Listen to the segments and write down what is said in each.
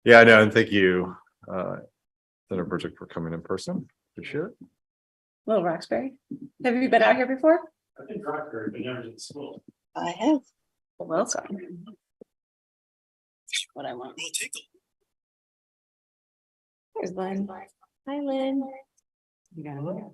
Yeah, I know, and thank you, Senator Burchett, for coming in person. Appreciate it. Little Roxbury. Have you been out here before? I've been Roxbury, but never to school. I have. Well, sorry. What I want. There's Lynn. Hi, Lynn. You got it.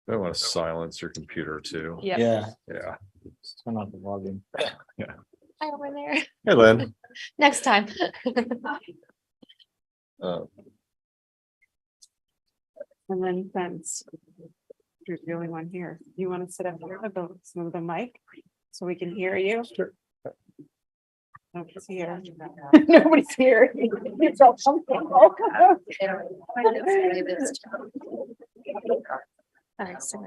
I want to silence your computer too. Yeah. Yeah. Just turn off the volume. Hi over there. Hey, Lynn. Next time. And then fence. You're the only one here. You want to sit up here with the mic so we can hear you? Sure. Nobody's here. Nobody's here. It's all comfortable. All right, so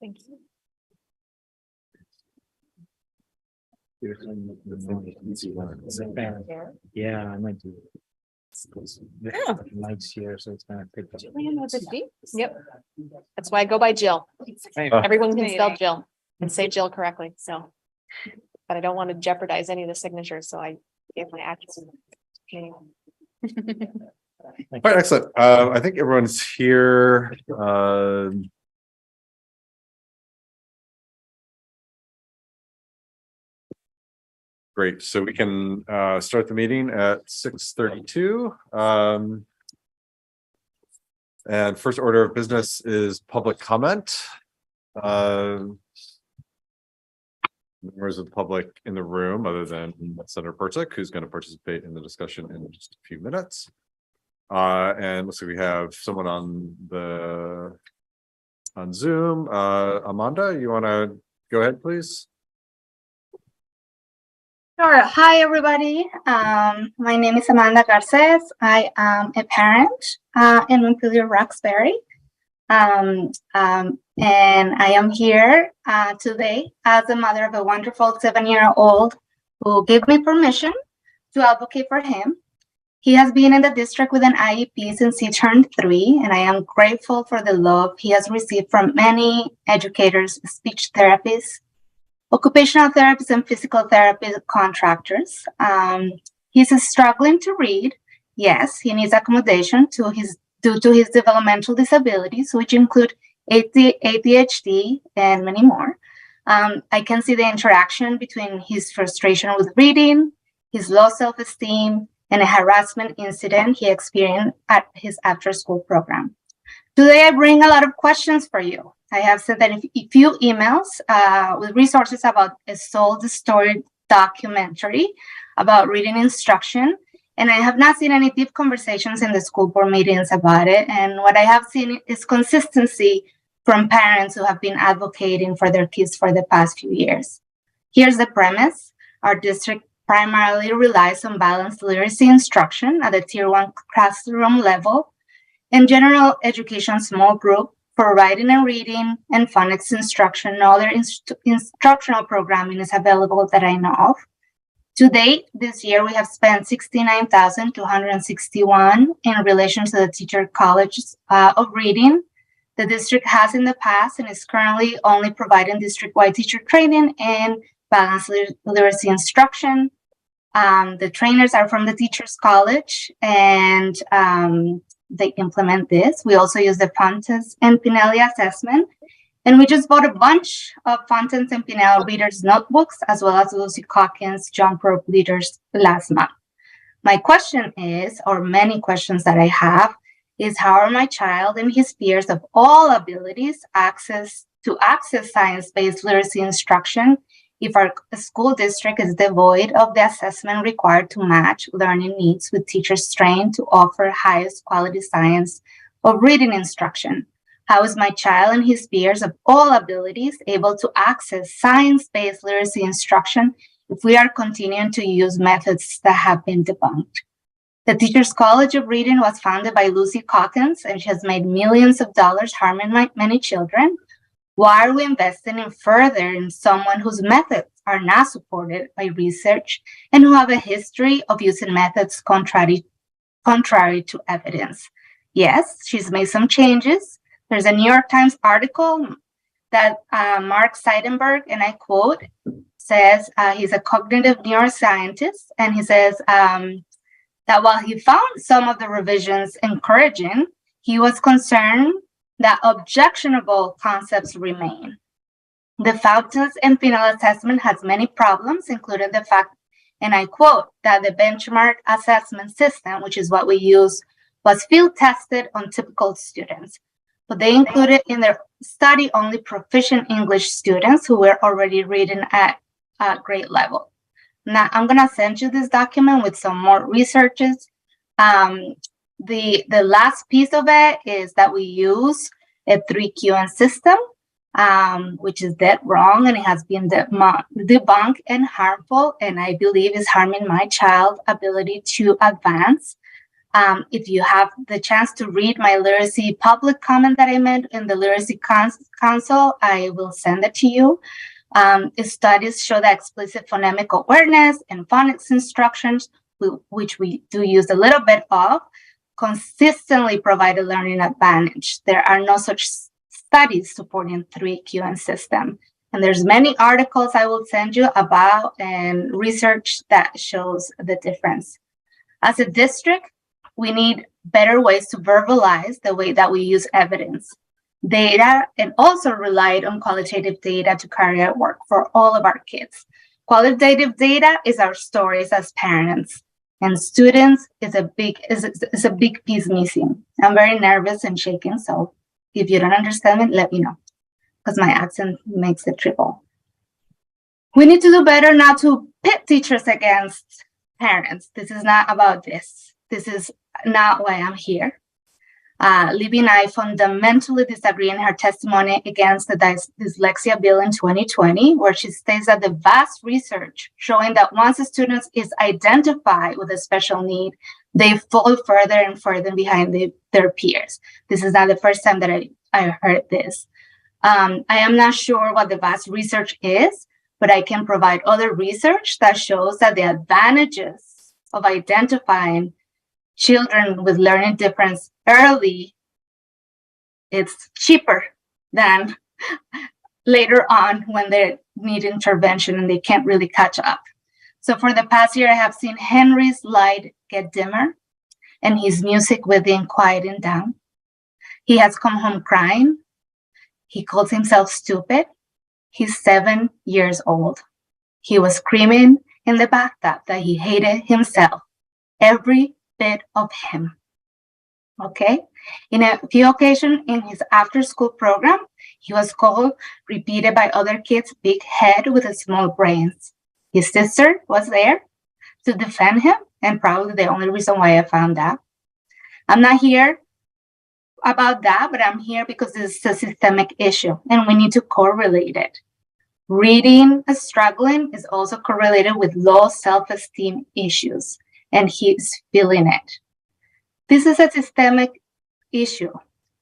thank you. Yeah, I might do it. Yeah. Mike's here, so it's gonna pick up. Yep. That's why I go by Jill. Hey, Everyone can spell Jill and say Jill correctly, so. But I don't want to jeopardize any of the signatures, so I gave my actual name. All right, excellent. I think everyone's here. Great, so we can start the meeting at 6:32. And first order of business is public comment. Members of the public in the room, other than Senator Pertic, who's going to participate in the discussion in just a few minutes. And looks like we have someone on Zoom. Amanda, you want to go ahead, please? Sure. Hi, everybody. My name is Amanda Garces. I am a parent in Montpelier-Roxbury. And I am here today as a mother of a wonderful 7-year-old who gave me permission to advocate for him. He has been in the district with an IEP since he turned 3, and I am grateful for the love he has received from many educators, speech therapists, occupational therapists, and physical therapy contractors. He's struggling to read. Yes, he needs accommodation due to his developmental disabilities, which include ADHD and many more. I can see the interaction between his frustration with reading, his low self-esteem, and a harassment incident he experienced at his after-school program. Today, I bring a lot of questions for you. I have sent a few emails with resources about a Soul the Story documentary about reading instruction, and I have not seen any deep conversations in the school board meetings about it. And what I have seen is consistency from parents who have been advocating for their kids for the past few years. Here's the premise. Our district primarily relies on balanced literacy instruction at the Tier 1 classroom level and general education small group for writing and reading and phonics instruction. No other instructional programming is available that I know of. To date, this year, we have spent $69,261 in relation to the teacher colleges of reading. The district has in the past and is currently only providing district-wide teacher training and balanced literacy instruction. The trainers are from the Teachers College, and they implement this. We also use the Fountains and Pinelli assessment. And we just bought a bunch of Fountains and Pinelli readers notebooks, as well as Lucy Calkins Jump Rope readers last month. My question is, or many questions that I have, is how are my child and his peers of all abilities access science-based literacy instruction if our school district is devoid of the assessment required to match learning needs with teachers trained to offer highest quality science of reading instruction? How is my child and his peers of all abilities able to access science-based literacy instruction if we are continuing to use methods that have been debunked? The Teachers College of Reading was founded by Lucy Calkins, and she has made millions of dollars harming many children. Why are we investing in further in someone whose methods are not supported by research and who have a history of using methods contrary to evidence? Yes, she's made some changes. There's a New York Times article that Mark Seidenberg, and I quote, says he's a cognitive neuroscientist, and he says that while he found some of the revisions encouraging, he was concerned that objectionable concepts remain. The Fountains and Final assessment has many problems, including the fact, and I quote, that the benchmark assessment system, which is what we use, was field tested on typical students. But they included in their study only proficient English students who were already reading at a grade level. Now, I'm going to send you this document with some more researches. The last piece of it is that we use a 3QN system, which is dead wrong, and it has been debunked and harmful, and I believe is harming my child's ability to advance. If you have the chance to read my literacy public comment that I made in the Literacy Council, I will send it to you. Studies show that explicit phonemic awareness and phonics instructions, which we do use a little bit of, consistently provide a learning advantage. There are no such studies supporting 3QN system. And there's many articles I will send you about and research that shows the difference. As a district, we need better ways to verbalize the way that we use evidence, data, and also relied on qualitative data to carry out work for all of our kids. Qualitative data is our stories as parents, and students is a big piece missing. I'm very nervous and shaking, so if you don't understand it, let me know, because my accent makes it triple. We need to do better not to pit teachers against parents. This is not about this. This is not why I'm here. Libby and I fundamentally disagree in her testimony against the dyslexia bill in 2020, where she states that the vast research showing that once a student is identified with a special need, they fall further and further behind their peers. This is not the first time that I heard this. I am not sure what the vast research is, but I can provide other research that shows that the advantages of identifying children with learning difference early, it's cheaper than later on when they need intervention and they can't really catch up. So for the past year, I have seen Henry's light get dimmer and his music within quieting down. He has come home crying. He calls himself stupid. He's 7 years old. He was screaming in the bathtub that he hated himself, every bit of him. Okay? In a few occasions in his after-school program, he was called, repeated by other kids, big head with a small brains. His sister was there to defend him, and probably the only reason why I found out. I'm not here about that, but I'm here because it's a systemic issue, and we need to correlate it. Reading and struggling is also correlated with low self-esteem issues, and he's feeling it. This is a systemic issue.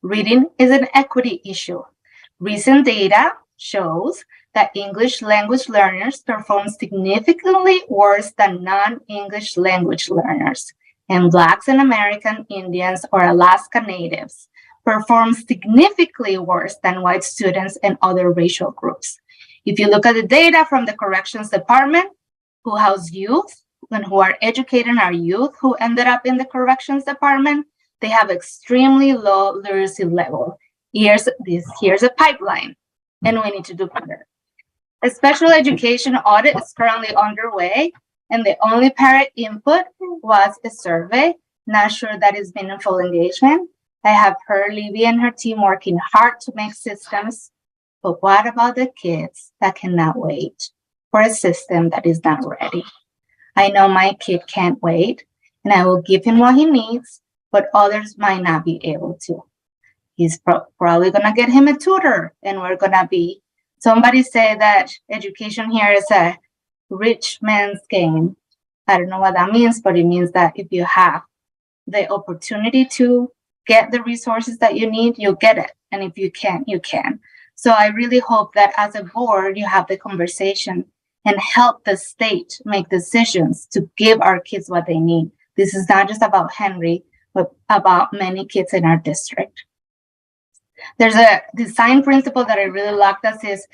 Reading is an equity issue. Recent data shows that English language learners perform significantly worse than non-English language learners, and Blacks and American Indians or Alaska Natives perform significantly worse than white students and other racial groups. If you look at the data from the corrections department, who house youth and who are educating our youth who ended up in the corrections department, they have extremely low literacy level. Here's a pipeline, and we need to do better. A special education audit is currently underway, and the only parent input was a survey. Not sure that is meaningful engagement. I have heard Libby and her team working hard to make systems, but what about the kids that cannot wait for a system that is not ready? I know my kid can't wait, and I will give him what he needs, but others might not be able to. He's probably gonna get him a tutor, and we're gonna be, somebody said that education here is a rich man's game. I don't know what that means, but it means that if you have the opportunity to get the resources that you need, you'll get it. And if you can, you can. So I really hope that as a board, you have the conversation and help the state make decisions to give our kids what they need. This is not just about Henry, but about many kids in our district. There's a design principle that I really like that says,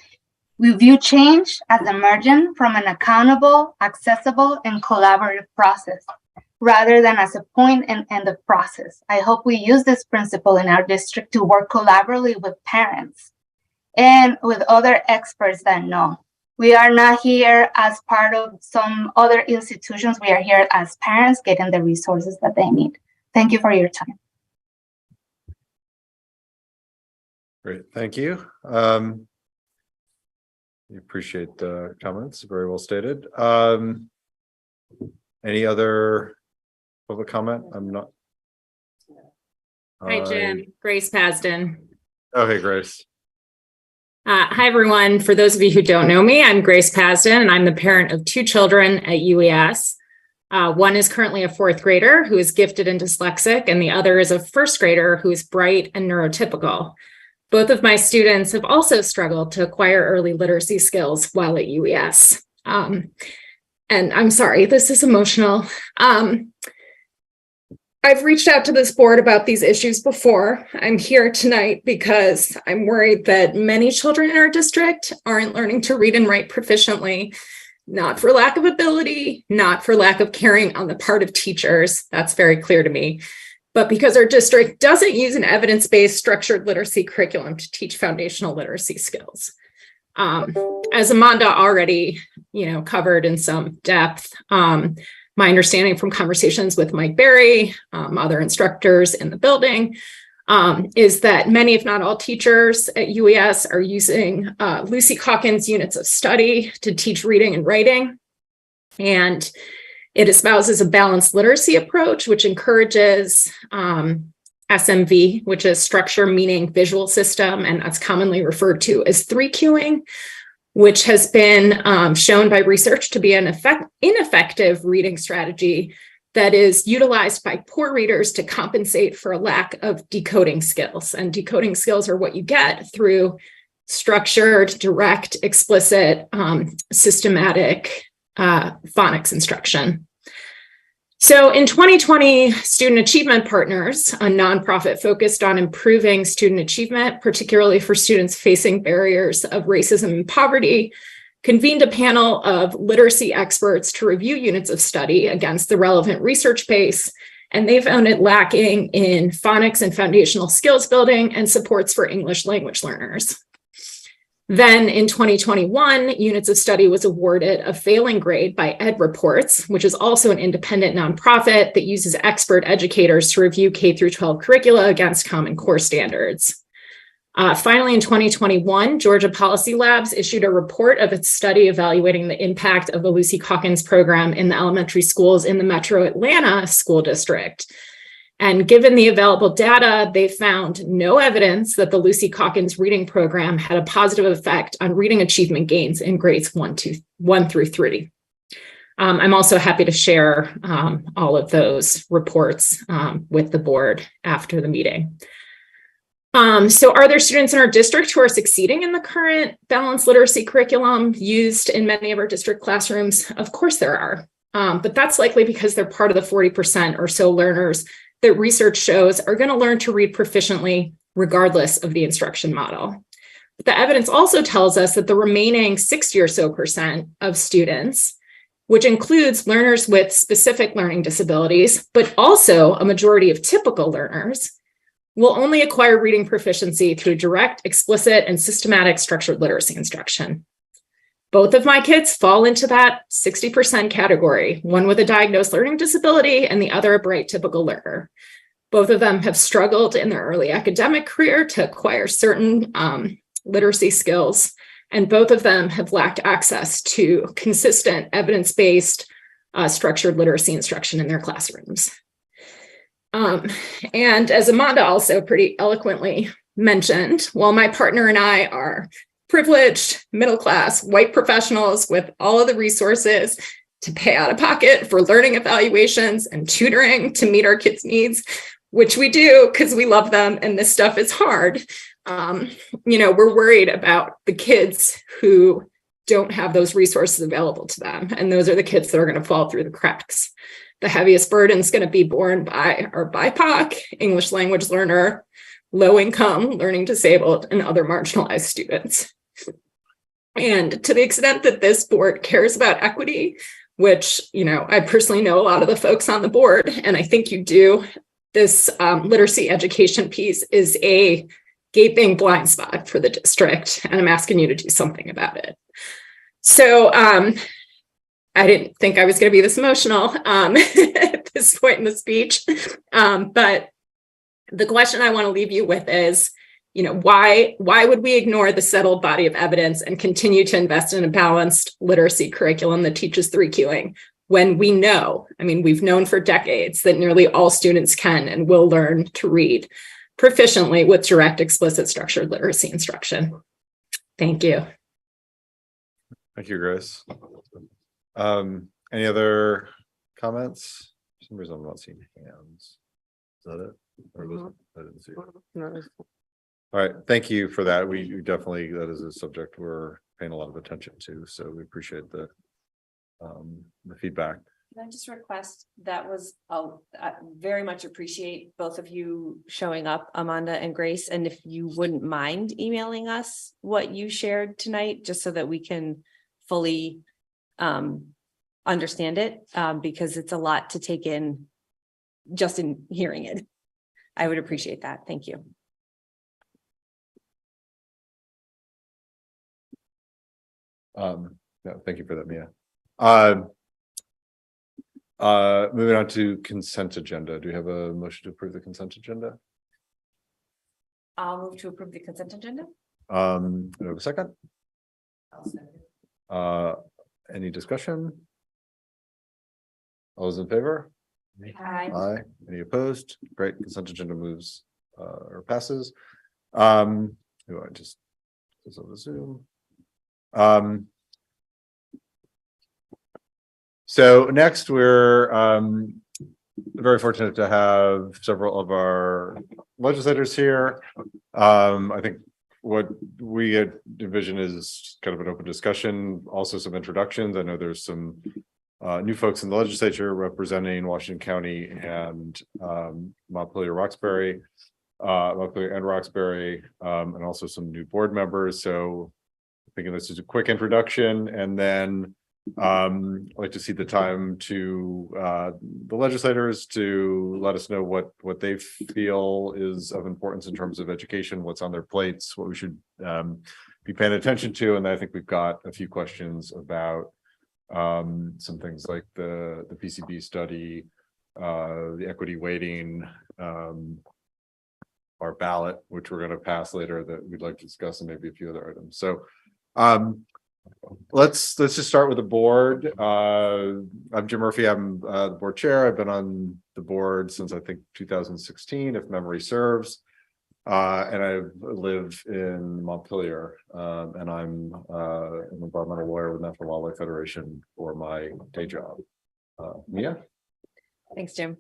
we view change as emergent from an accountable, accessible, and collaborative process, rather than as a point and end of process. I hope we use this principle in our district to work collaboratively with parents and with other experts that know. We are not here as part of some other institutions. We are here as parents getting the resources that they need. Thank you for your time. Great, thank you. We appreciate the comments, very well stated. Any other public comment? I'm not. Hi, Jim. Grace Pasden. Okay, Grace. Hi, everyone. For those of you who don't know me, I'm Grace Pasden, and I'm the parent of 2 children at UES. One is currently a 4th grader who is gifted and dyslexic, and the other is a 1st grader who is bright and neurotypical. Both of my students have also struggled to acquire early literacy skills while at UES. And I'm sorry, this is emotional. I've reached out to this board about these issues before. I'm here tonight because I'm worried that many children in our district aren't learning to read and write proficiently, not for lack of ability, not for lack of caring on the part of teachers. That's very clear to me. But because our district doesn't use an evidence-based structured literacy curriculum to teach foundational literacy skills. As Amanda already, covered in some depth, my understanding from conversations with Mike Berry, other instructors in the building, is that many, if not all, teachers at UES are using Lucy Calkins units of study to teach reading and writing. And it espouses a balanced literacy approach, which encourages SMV, which is structure, meaning, visual system, and that's commonly referred to as 3Qing, which has been shown by research to be an ineffective reading strategy that is utilized by poor readers to compensate for a lack of decoding skills. And decoding skills are what you get through structured, direct, explicit, systematic phonics instruction. So in 2020, Student Achievement Partners, a nonprofit focused on improving student achievement, particularly for students facing barriers of racism and poverty, convened a panel of literacy experts to review units of study against the relevant research base, and they found it lacking in phonics and foundational skills building and supports for English language learners. Then in 2021, Units of Study was awarded a failing grade by Ed Reports, which is also an independent nonprofit that uses expert educators to review K-12 curricula against Common Core standards. Finally, in 2021, Georgia Policy Labs issued a report of its study evaluating the impact of the Lucy Calkins program in the elementary schools in the Metro Atlanta School District. And given the available data, they found no evidence that the Lucy Calkins reading program had a positive effect on reading achievement gains in grades 1 through 3. I'm also happy to share all of those reports with the board after the meeting. So are there students in our district who are succeeding in the current balanced literacy curriculum used in many of our district classrooms? Of course there are, but that's likely because they're part of the 40% or so learners that research shows are going to learn to read proficiently regardless of the instruction model. But the evidence also tells us that the remaining 60 or so percent of students, which includes learners with specific learning disabilities, but also a majority of typical learners, will only acquire reading proficiency through direct, explicit, and systematic structured literacy instruction. Both of my kids fall into that 60% category, one with a diagnosed learning disability and the other a bright typical learner. Both of them have struggled in their early academic career to acquire certain literacy skills, and both of them have lacked access to consistent evidence-based structured literacy instruction in their classrooms. And as Amanda also pretty eloquently mentioned, while my partner and I are privileged, middle-class, white professionals with all of the resources to pay out of pocket for learning evaluations and tutoring to meet our kids' needs, which we do because we love them and this stuff is hard. We're worried about the kids who don't have those resources available to them. And those are the kids that are going to fall through the cracks. The heaviest burden is going to be borne by our BIPOC, English language learner, low income, learning disabled, and other marginalized students. And to the extent that this board cares about equity, which, I personally know a lot of the folks on the board, and I think you do, this literacy education piece is a gaping blind spot for the district, and I'm asking you to do something about it. So I didn't think I was going to be this emotional at this point in the speech, but the question I want to leave you with is, why would we ignore the settled body of evidence and continue to invest in a balanced literacy curriculum that teaches 3 cueing when we know, we've known for decades that nearly all students can and will learn to read proficiently with direct, explicit, structured literacy instruction. Thank you. Thank you, Grace. Any other comments? For some reason I'm not seeing hands. Is that it? Or was it? I didn't see it. All right, thank you for that. We definitely, that is a subject we're paying a lot of attention to, so we appreciate the feedback. Can I just request, that was, I very much appreciate both of you showing up, Amanda and Grace, and if you wouldn't mind emailing us what you shared tonight, just so that we can fully understand it, because it's a lot to take in just in hearing it. I would appreciate that. Thank you. No, thank you for that, Mia. Moving on to consent agenda. Do you have a motion to approve the consent agenda? I'll move to approve the consent agenda. Do I have a second? Any discussion? All those in favor? Aye. Aye. Any opposed? Great, consent agenda moves or passes. Do I just close over Zoom? So next we're very fortunate to have several of our legislators here. I think what we envision is kind of an open discussion, also some introductions. I know there's some new folks in the legislature representing Washington County and Montpelier-Roxbury, and also some new board members. So I think this is a quick introduction, and then I'd like to see the time to the legislators to let us know what they feel is of importance in terms of education, what's on their plates, what we should be paying attention to. And I think we've got a few questions about some things like the PCB study, the equity weighting, our ballot, which we're going to pass later, that we'd like to discuss, and maybe a few other items. So let's just start with the board. I'm Jim Murphy. I'm the board chair. I've been on the board since I think 2016, if memory serves. And I live in Montpelier, and I'm an environmental lawyer with National Wildlife Federation for my day job. Mia? Thanks, Jim.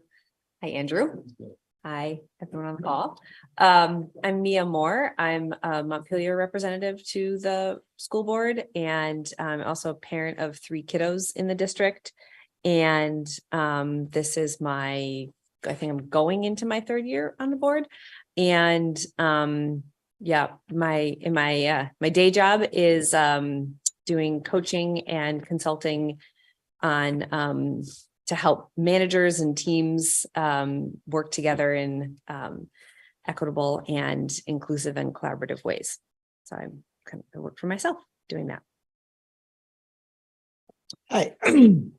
Hi, Andrew. Hi, everyone on the call. I'm Mia Moore. I'm a Montpelier representative to the school board, and I'm also a parent of 3 kiddos in the district. And this is I think I'm going into my 3rd year on the board. And yeah, my day job is doing coaching and consulting on to help managers and teams work together in equitable and inclusive and collaborative ways. So I work for myself doing that. Hi, I'm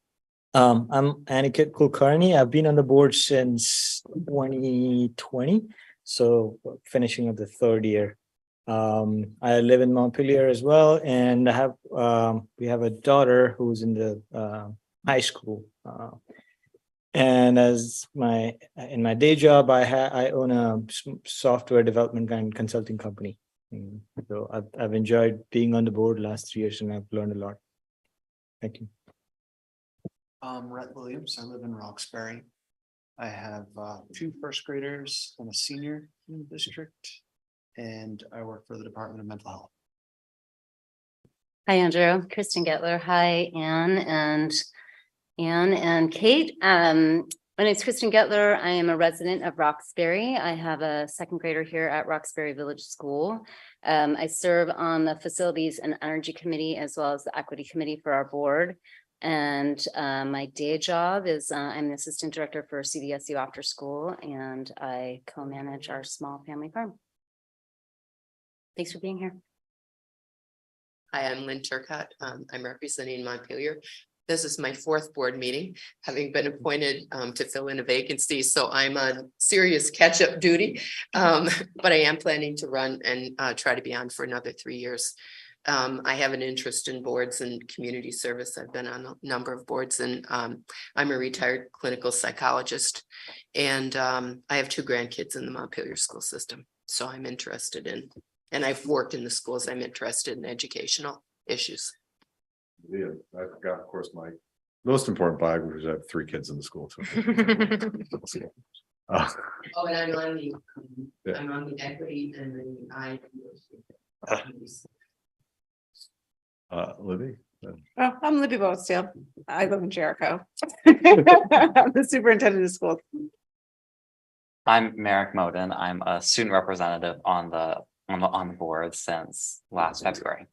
Aniket Kulkarni. I've been on the board since 2020, so finishing up the 3rd year. I live in Montpelier as well, and I have we have a daughter who's in the high school. And as in my day job, I own a software development and consulting company. So I've enjoyed being on the board last 3 years, and I've learned a lot. Thank you. Rhett Williams. I live in Roxbury. I have two first graders and a senior in the district, and I work for the Department of Mental Health. Hi, Andrew. Kristen Getler. Hi, Anne and Kate. My name is Kristen Getler. I am a resident of Roxbury. I have a second grader here at Roxbury Village School. I serve on the Facilities and Energy Committee as well as the Equity Committee for our board. And my day job is I'm the Assistant Director for CVSU After School, and I co-manage our small family farm. Thanks for being here. Hi, I'm Lynn Turcott. I'm representing Montpelier. This is my fourth board meeting, having been appointed to fill in a vacancy. So I'm on serious catch-up duty, but I am planning to run and try to be on for another 3 years. I have an interest in boards and community service. I've been on a number of boards, and I'm a retired clinical psychologist. And I have 2 grandkids in the Montpelier school system. So I'm interested in, and I've worked in the schools. I'm interested in educational issues. Yeah, I forgot, of course, my most important bag, which is I have 3 kids in the school too. Oh, and I'm on the, Yeah. I'm on the equity and the Libby? Oh, I'm Libby Boatsteel. I live in Jericho. I'm the superintendent of schools. I'm Merrick Moden. I'm a student representative on the board since last February.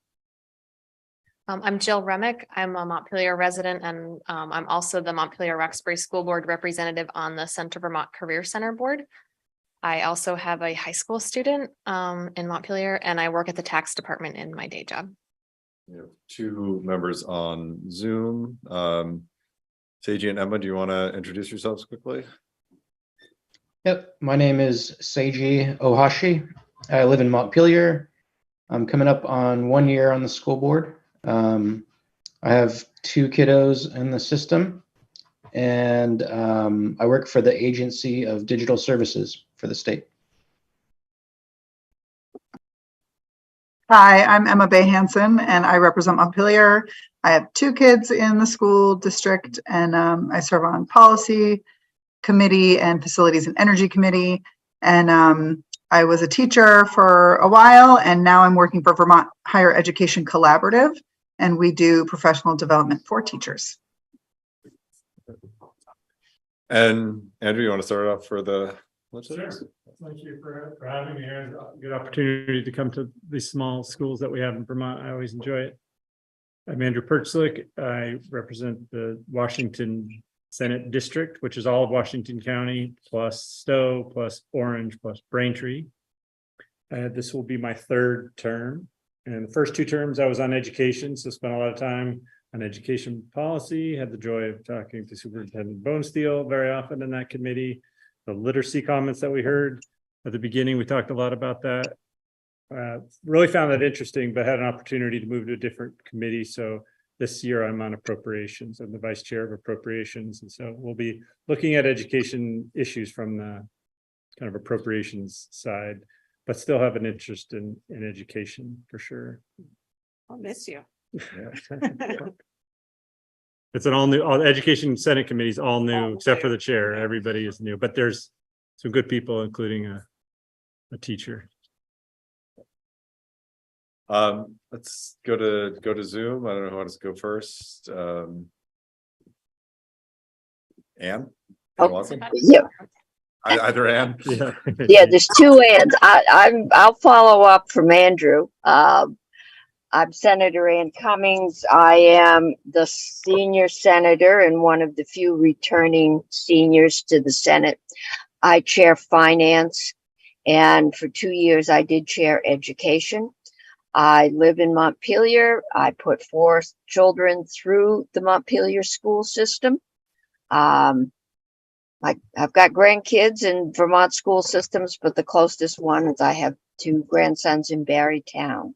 I'm Jill Remick. I'm a Montpelier resident, and I'm also the Montpelier-Roxbury School Board representative on the Center Vermont Career Center Board. I also have a high school student in Montpelier, and I work at the tax department in my day job. We have 2 members on Zoom. Seiji and Emma, do you want to introduce yourselves quickly? Yep, my name is Seiji Ohashi. I live in Montpelier. I'm coming up on 1 year on the school board. I have 2 kiddos in the system, and I work for the Agency of Digital Services for the state. Hi, I'm Emma Bay Hansen, and I represent Montpelier. I have 2 kids in the school district, and I serve on policy committee and facilities and energy committee. And I was a teacher for a while, and now I'm working for Vermont Higher Education Collaborative, and we do professional development for teachers. And Andrew, you want to start off for the Sure. Thank you for having me here. It's a good opportunity to come to these small schools that we have in Vermont. I always enjoy it. I'm Andrew Pertzlick. I represent the Washington Senate District, which is all of Washington County, plus Stowe, plus Orange, plus Braintree. This will be my 3rd term. And the first 2 terms I was on education, so spent a lot of time on education policy, had the joy of talking to Superintendent Bonesteel very often in that committee. The literacy comments that we heard at the beginning, we talked a lot about that. Really found that interesting, but had an opportunity to move to a different committee. So this year I'm on appropriations. I'm the vice chair of appropriations. And so we'll be looking at education issues from the kind of appropriations side, but still have an interest in education for sure. I'll miss you. Yeah. It's all the education Senate committees, all new, except for the chair. Everybody is new, but there's some good people, including a teacher. Let's go to Zoom. I don't know who wants to go first. Anne? Yeah. Either Anne? Yeah, there's 2 Anns. I'll follow up from Andrew. I'm Senator Ann Cummings. I am the senior senator and one of the few returning seniors to the Senate. I chair finance, and for 2 years I did chair education. I live in Montpelier. I put 4 children through the Montpelier school system. I've got grandkids in Vermont school systems, but the closest one is I have 2 grandsons in Barrytown.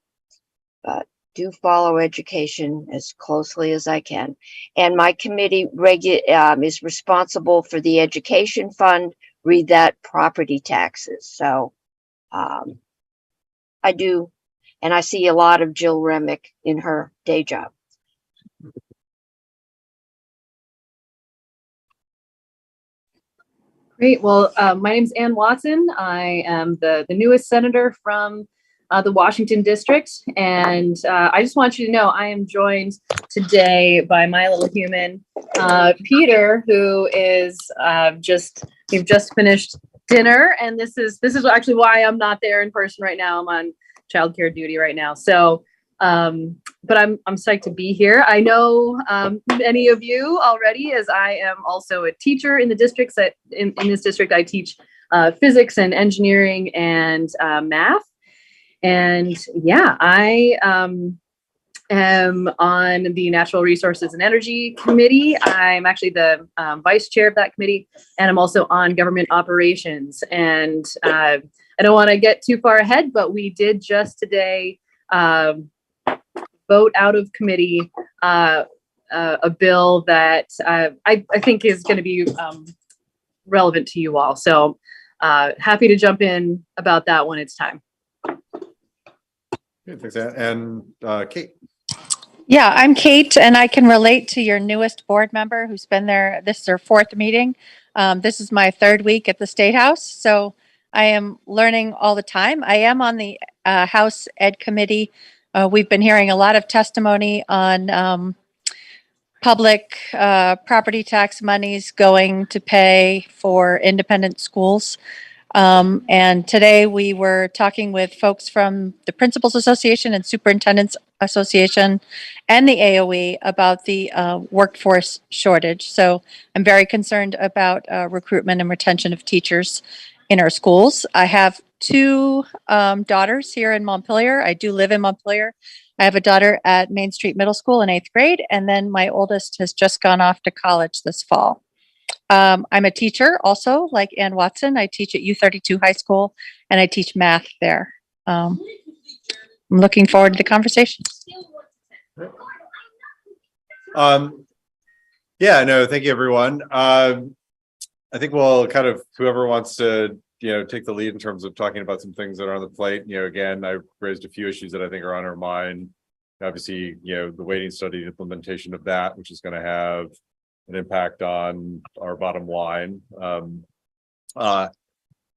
But do follow education as closely as I can. And my committee is responsible for the education fund, read that property taxes. So I do, and I see a lot of Jill Remick in her day job. Great. Well, my name is Ann Watson. I am the newest senator from the Washington district. And I just want you to know I am joined today by my little human, Peter, who is we've just finished dinner. And this is actually why I'm not there in person right now. I'm on childcare duty right now. So but I'm psyched to be here. I know many of you already, as I am also a teacher in the districts that in this district I teach physics and engineering and math. And yeah, I am on the Natural Resources and Energy Committee. I'm actually the vice chair of that committee, and I'm also on government operations. And I don't want to get too far ahead, but we did just today vote out of committee a bill that I think is going to be relevant to you all. So happy to jump in about that when it's time. Okay, thanks, Ann. And Kate. Yeah, I'm Kate, and I can relate to your newest board member who's been there. This is her 4th meeting. This is my 3rd week at the State House, so I am learning all the time. I am on the House Ed Committee. We've been hearing a lot of testimony on public property tax monies going to pay for independent schools. And today we were talking with folks from the Principals Association and Superintendents Association and the AOE about the workforce shortage. So I'm very concerned about recruitment and retention of teachers in our schools. I have 2 daughters here in Montpelier. I do live in Montpelier. I have a daughter at Main Street Middle School in 8th grade, and then my oldest has just gone off to college this fall. I'm a teacher also, like Ann Watson. I teach at U32 High School, and I teach math there. I'm looking forward to the conversation. Yeah, no, thank you, everyone. I think we'll kind of, whoever wants to, take the lead in terms of talking about some things that are on the plate. Again, I raised a few issues that I think are on our mind. Obviously, the waiting study implementation of that, which is going to have an impact on our bottom line. The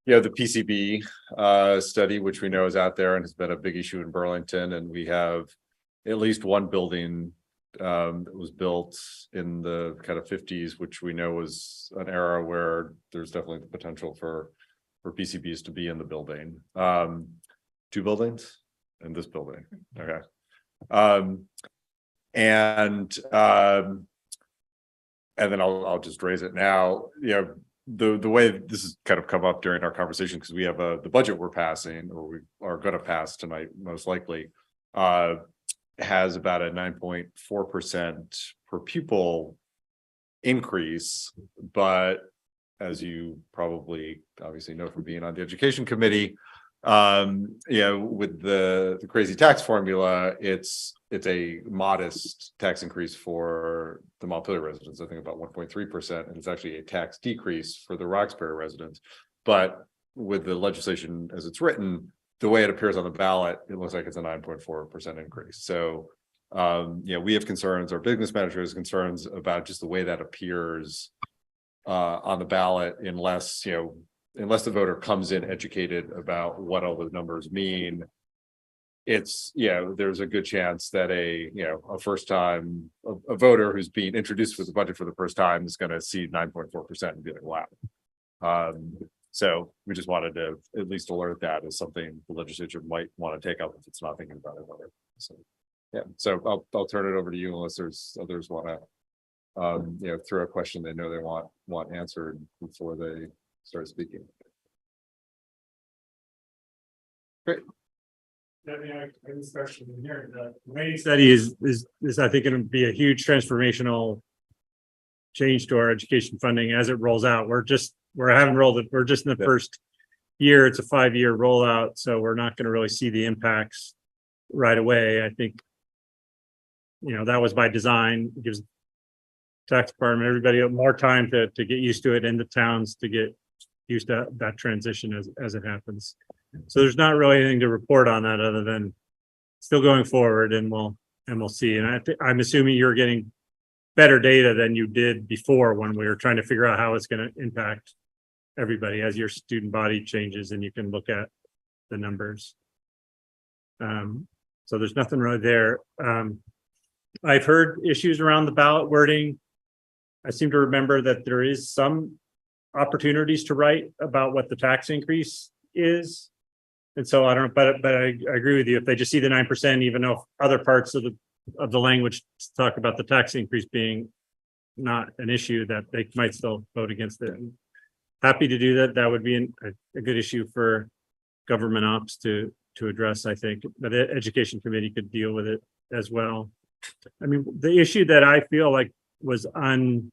PCB study, which we know is out there and has been a big issue in Burlington, and we have at least one building that was built in the kind of 50s, which we know was an era where there's definitely the potential for PCBs to be in the building. 2 buildings in this building. Okay. And then I'll just raise it now. The way this has kind of come up during our conversation, because we have the budget we're passing, or we are going to pass tonight, most likely, has about a 9.4% per pupil increase. But as you probably obviously know from being on the education committee, with the crazy tax formula, it's a modest tax increase for the Montpelier residents. I think about 1.3%, and it's actually a tax decrease for the Roxbury residents. But with the legislation as it's written, the way it appears on the ballot, it looks like it's a 9.4% increase. So we have concerns, our business manager has concerns about just the way that appears on the ballot, unless the voter comes in educated about what all those numbers mean. It's there's a good chance that a first time a voter who's being introduced with the budget for the first time is going to see 9.4% and be like, wow. So we just wanted to at least alert that as something the legislature might want to take up if it's not thinking about it already. So so I'll turn it over to you unless there's others want to throw a question they know they want answered before they start speaking. Great. This question here, the waiting study is I think going to be a huge transformational change to our education funding as it rolls out. We're having rolled it. We're just in the first year. It's a 5-year rollout, so we're not going to really see the impacts right away. I think that was by design. It gives tax department, everybody more time to get used to it, and the towns to get used to that transition as it happens. So there's not really anything to report on that other than still going forward, and we'll see. And I'm assuming you're getting better data than you did before when we were trying to figure out how it's going to impact everybody as your student body changes and you can look at the numbers. So there's nothing really there. I've heard issues around the ballot wording. I seem to remember that there is some opportunities to write about what the tax increase is. And so I don't, but I agree with you. If they just see the 9%, even though other parts of the language talk about the tax increase being not an issue, that they might still vote against it. Happy to do that. That would be a good issue for government ops to address, I think, but the education committee could deal with it as well. I mean, the issue that I feel like was undone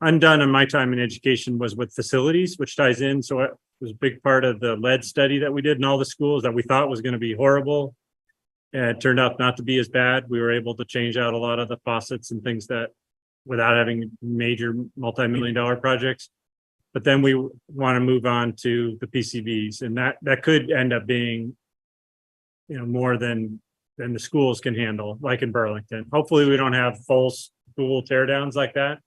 in my time in education was with facilities, which ties in. So it was a big part of the lead study that we did in all the schools that we thought was going to be horrible. And it turned out not to be as bad. We were able to change out a lot of the faucets and things that without having major multi-million-dollar projects. But then we want to move on to the PCBs, and that could end up being, more than the schools can handle, like in Burlington. Hopefully we don't have full school tear downs like that.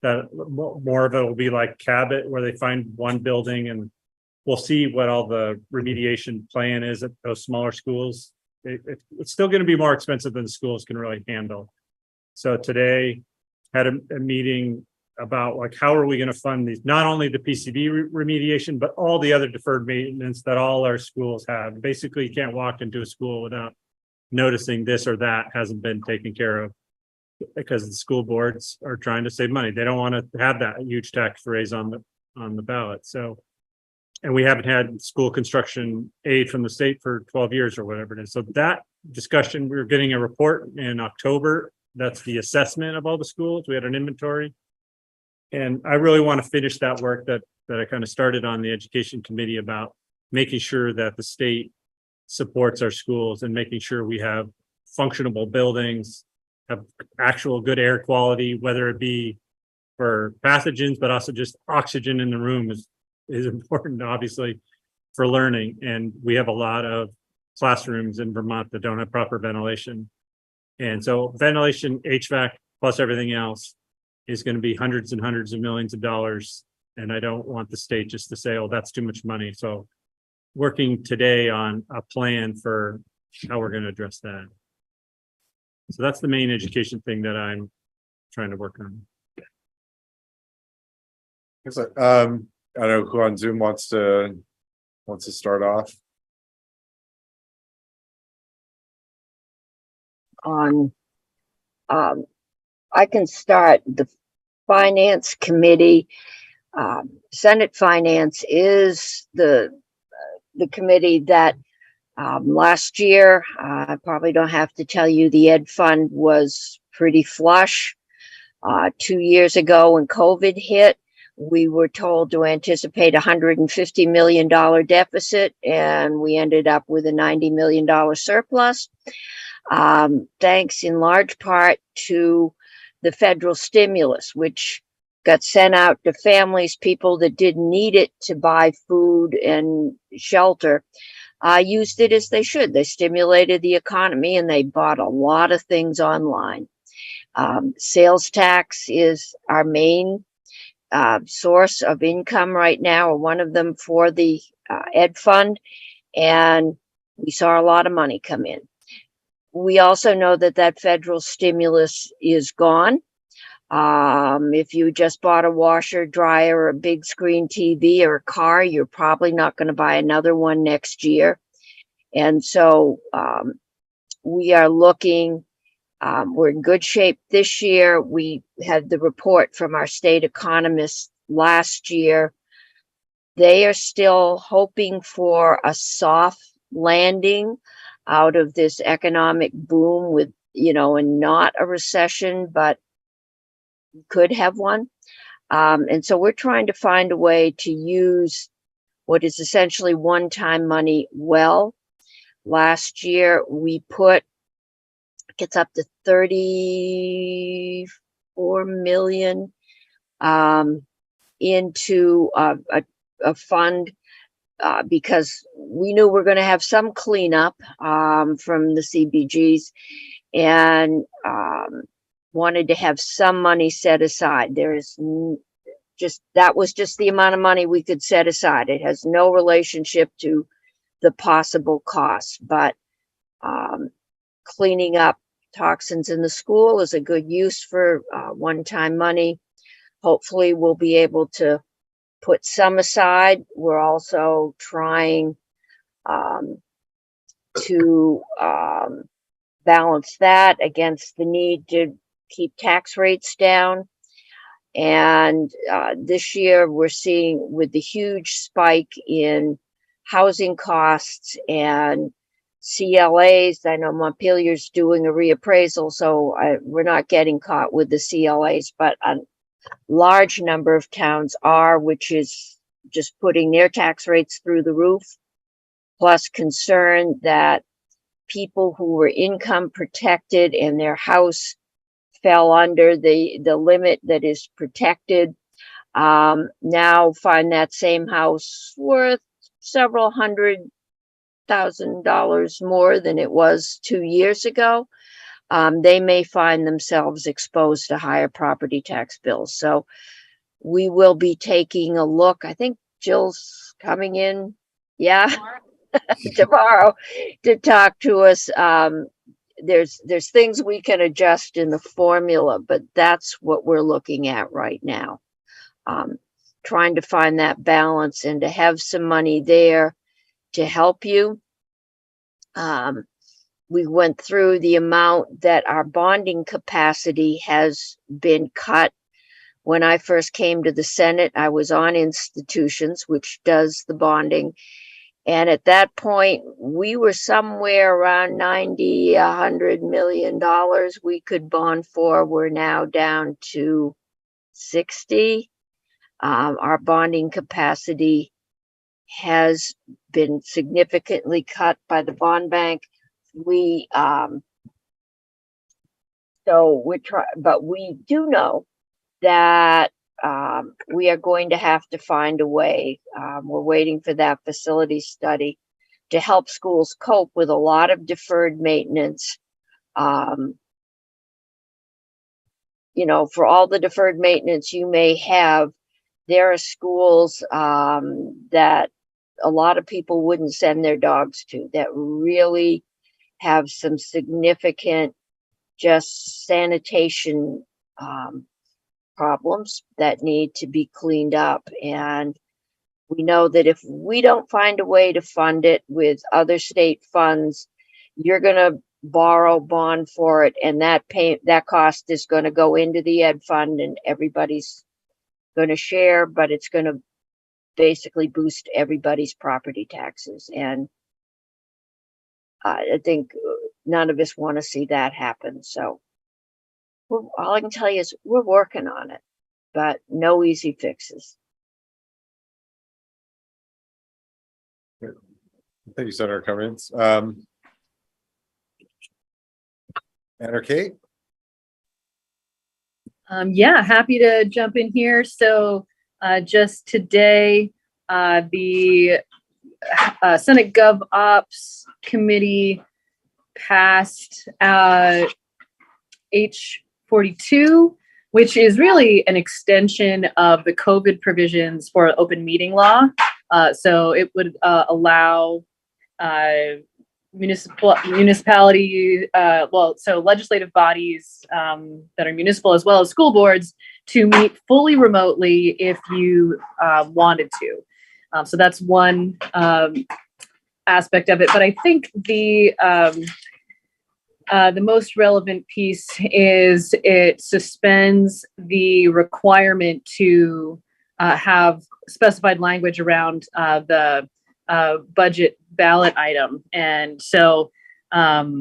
That more of it will be like Cabot, where they find one building, and we'll see what all the remediation plan is at those smaller schools. It's still going to be more expensive than the schools can really handle. So today had a meeting about like, how are we going to fund these, not only the PCB remediation, but all the other deferred maintenance that all our schools have. Basically, you can't walk into a school without noticing this or that hasn't been taken care of, because the school boards are trying to save money. They don't want to have that huge tax raise on the ballot. So, and we haven't had school construction aid from the state for 12 years or whatever it is. So that discussion, we were getting a report in October. That's the assessment of all the schools. We had an inventory. And I really want to finish that work that I kind of started on the education committee about making sure that the state supports our schools and making sure we have functional buildings, have actual good air quality, whether it be for pathogens, but also just oxygen in the room is important, obviously, for learning. And we have a lot of classrooms in Vermont that don't have proper ventilation. And so ventilation, HVAC, plus everything else is going to be hundreds and hundreds of millions of dollars. And I don't want the state just to say, oh, that's too much money. So working today on a plan for how we're going to address that. So that's the main education thing that I'm trying to work on. I don't know who on Zoom wants to start off. I can start. The Finance Committee, Senate Finance is the committee that last year, I probably don't have to tell you, the Ed Fund was pretty flush. 2 years ago when COVID hit, we were told to anticipate $150 million deficit, and we ended up with a $90 million surplus. Thanks in large part to the federal stimulus, which got sent out to families, people that didn't need it to buy food and shelter, used it as they should. They stimulated the economy and they bought a lot of things online. Sales tax is our main source of income right now, or one of them for the Ed Fund, and we saw a lot of money come in. We also know that federal stimulus is gone. If you just bought a washer, dryer, or a big screen TV or a car, you're probably not going to buy another one next year. And so we are looking, we're in good shape this year. We had the report from our state economists last year. They are still hoping for a soft landing out of this economic boom with, and not a recession, but could have one. And so we're trying to find a way to use what is essentially one-time money well. Last year, we gets up to 34 million into a fund because we knew we're going to have some cleanup from the CBGs, and wanted to have some money set aside. There is that was just the amount of money we could set aside. It has no relationship to the possible costs, but cleaning up toxins in the school is a good use for one-time money. Hopefully we'll be able to put some aside. We're also trying to balance that against the need to keep tax rates down. And this year we're seeing, with the huge spike in housing costs and CLAs, I know Montpelier's doing a reappraisal, so we're not getting caught with the CLAs, but a large number of towns are, which is just putting their tax rates through the roof, plus concern that people who were income protected and their house fell under the limit that is protected, now find that same house worth several $100,000 more than it was 2 years ago. They may find themselves exposed to higher property tax bills. So we will be taking a look. I think Jill's coming in, tomorrow to talk to us. There's things we can adjust in the formula, but that's what we're looking at right now. Trying to find that balance and to have some money there to help you. We went through the amount that our bonding capacity has been cut. When I first came to the Senate, I was on institutions, which does the bonding. And at that point, we were somewhere around $90–100 million we could bond for. We're now down to 60. Our bonding capacity has been significantly cut by the bond bank. But we do know that we are going to have to find a way. We're waiting for that facility study to help schools cope with a lot of deferred maintenance. For all the deferred maintenance you may have, there are schools that a lot of people wouldn't send their dogs to, that really have some significant just sanitation problems that need to be cleaned up. And we know that if we don't find a way to fund it with other state funds, you're going to borrow, bond for it, and that cost is going to go into the ed fund, and everybody's going to share, but it's going to basically boost everybody's property taxes. And I think none of us want to see that happen. So all I can tell you is we're working on it, but no easy fixes. Thank you, Senator Cummings. And Kate? Happy to jump in here. So just today, the Senate Gov Ops Committee passed H42, which is really an extension of the COVID provisions for open meeting law. So it would allow municipality, so legislative bodies that are municipal as well as school boards to meet fully remotely if you wanted to. So that's one aspect of it. But I think the most relevant piece is it suspends the requirement to have specified language around the budget ballot item. And so I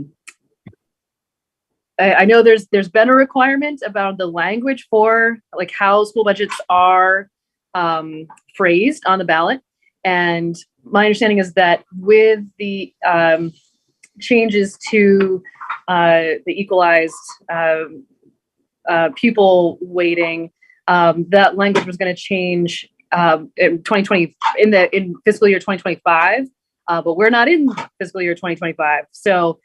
know there's been a requirement about the language for like how school budgets are phrased on the ballot. And my understanding is that with the changes to the equalized pupil weighting, that language was going to change in 2020 in fiscal year 2025, but we're not in fiscal year 2025. So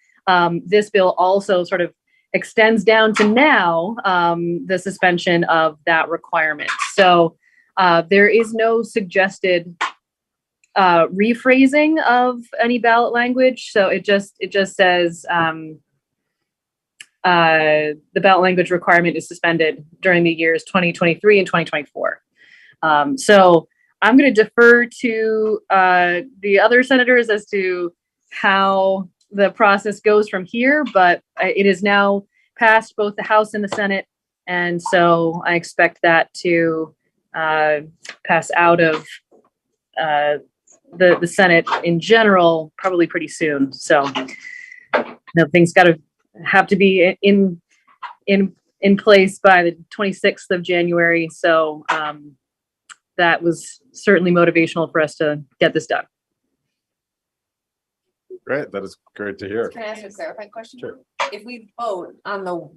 this bill also sort of extends down to now the suspension of that requirement. So There is no suggested rephrasing of any ballot language. So it just says the ballot language requirement is suspended during the years 2023 and 2024. So I'm going to defer to the other senators as to how the process goes from here, but it is now passed both the House and the Senate. And so I expect that to pass out of the Senate in general, probably pretty soon. So things have to be in place by the 26th of January. So that was certainly motivational for us to get this done. Great, that is great to hear. Can I ask a clarifying question? Sure. If we vote on the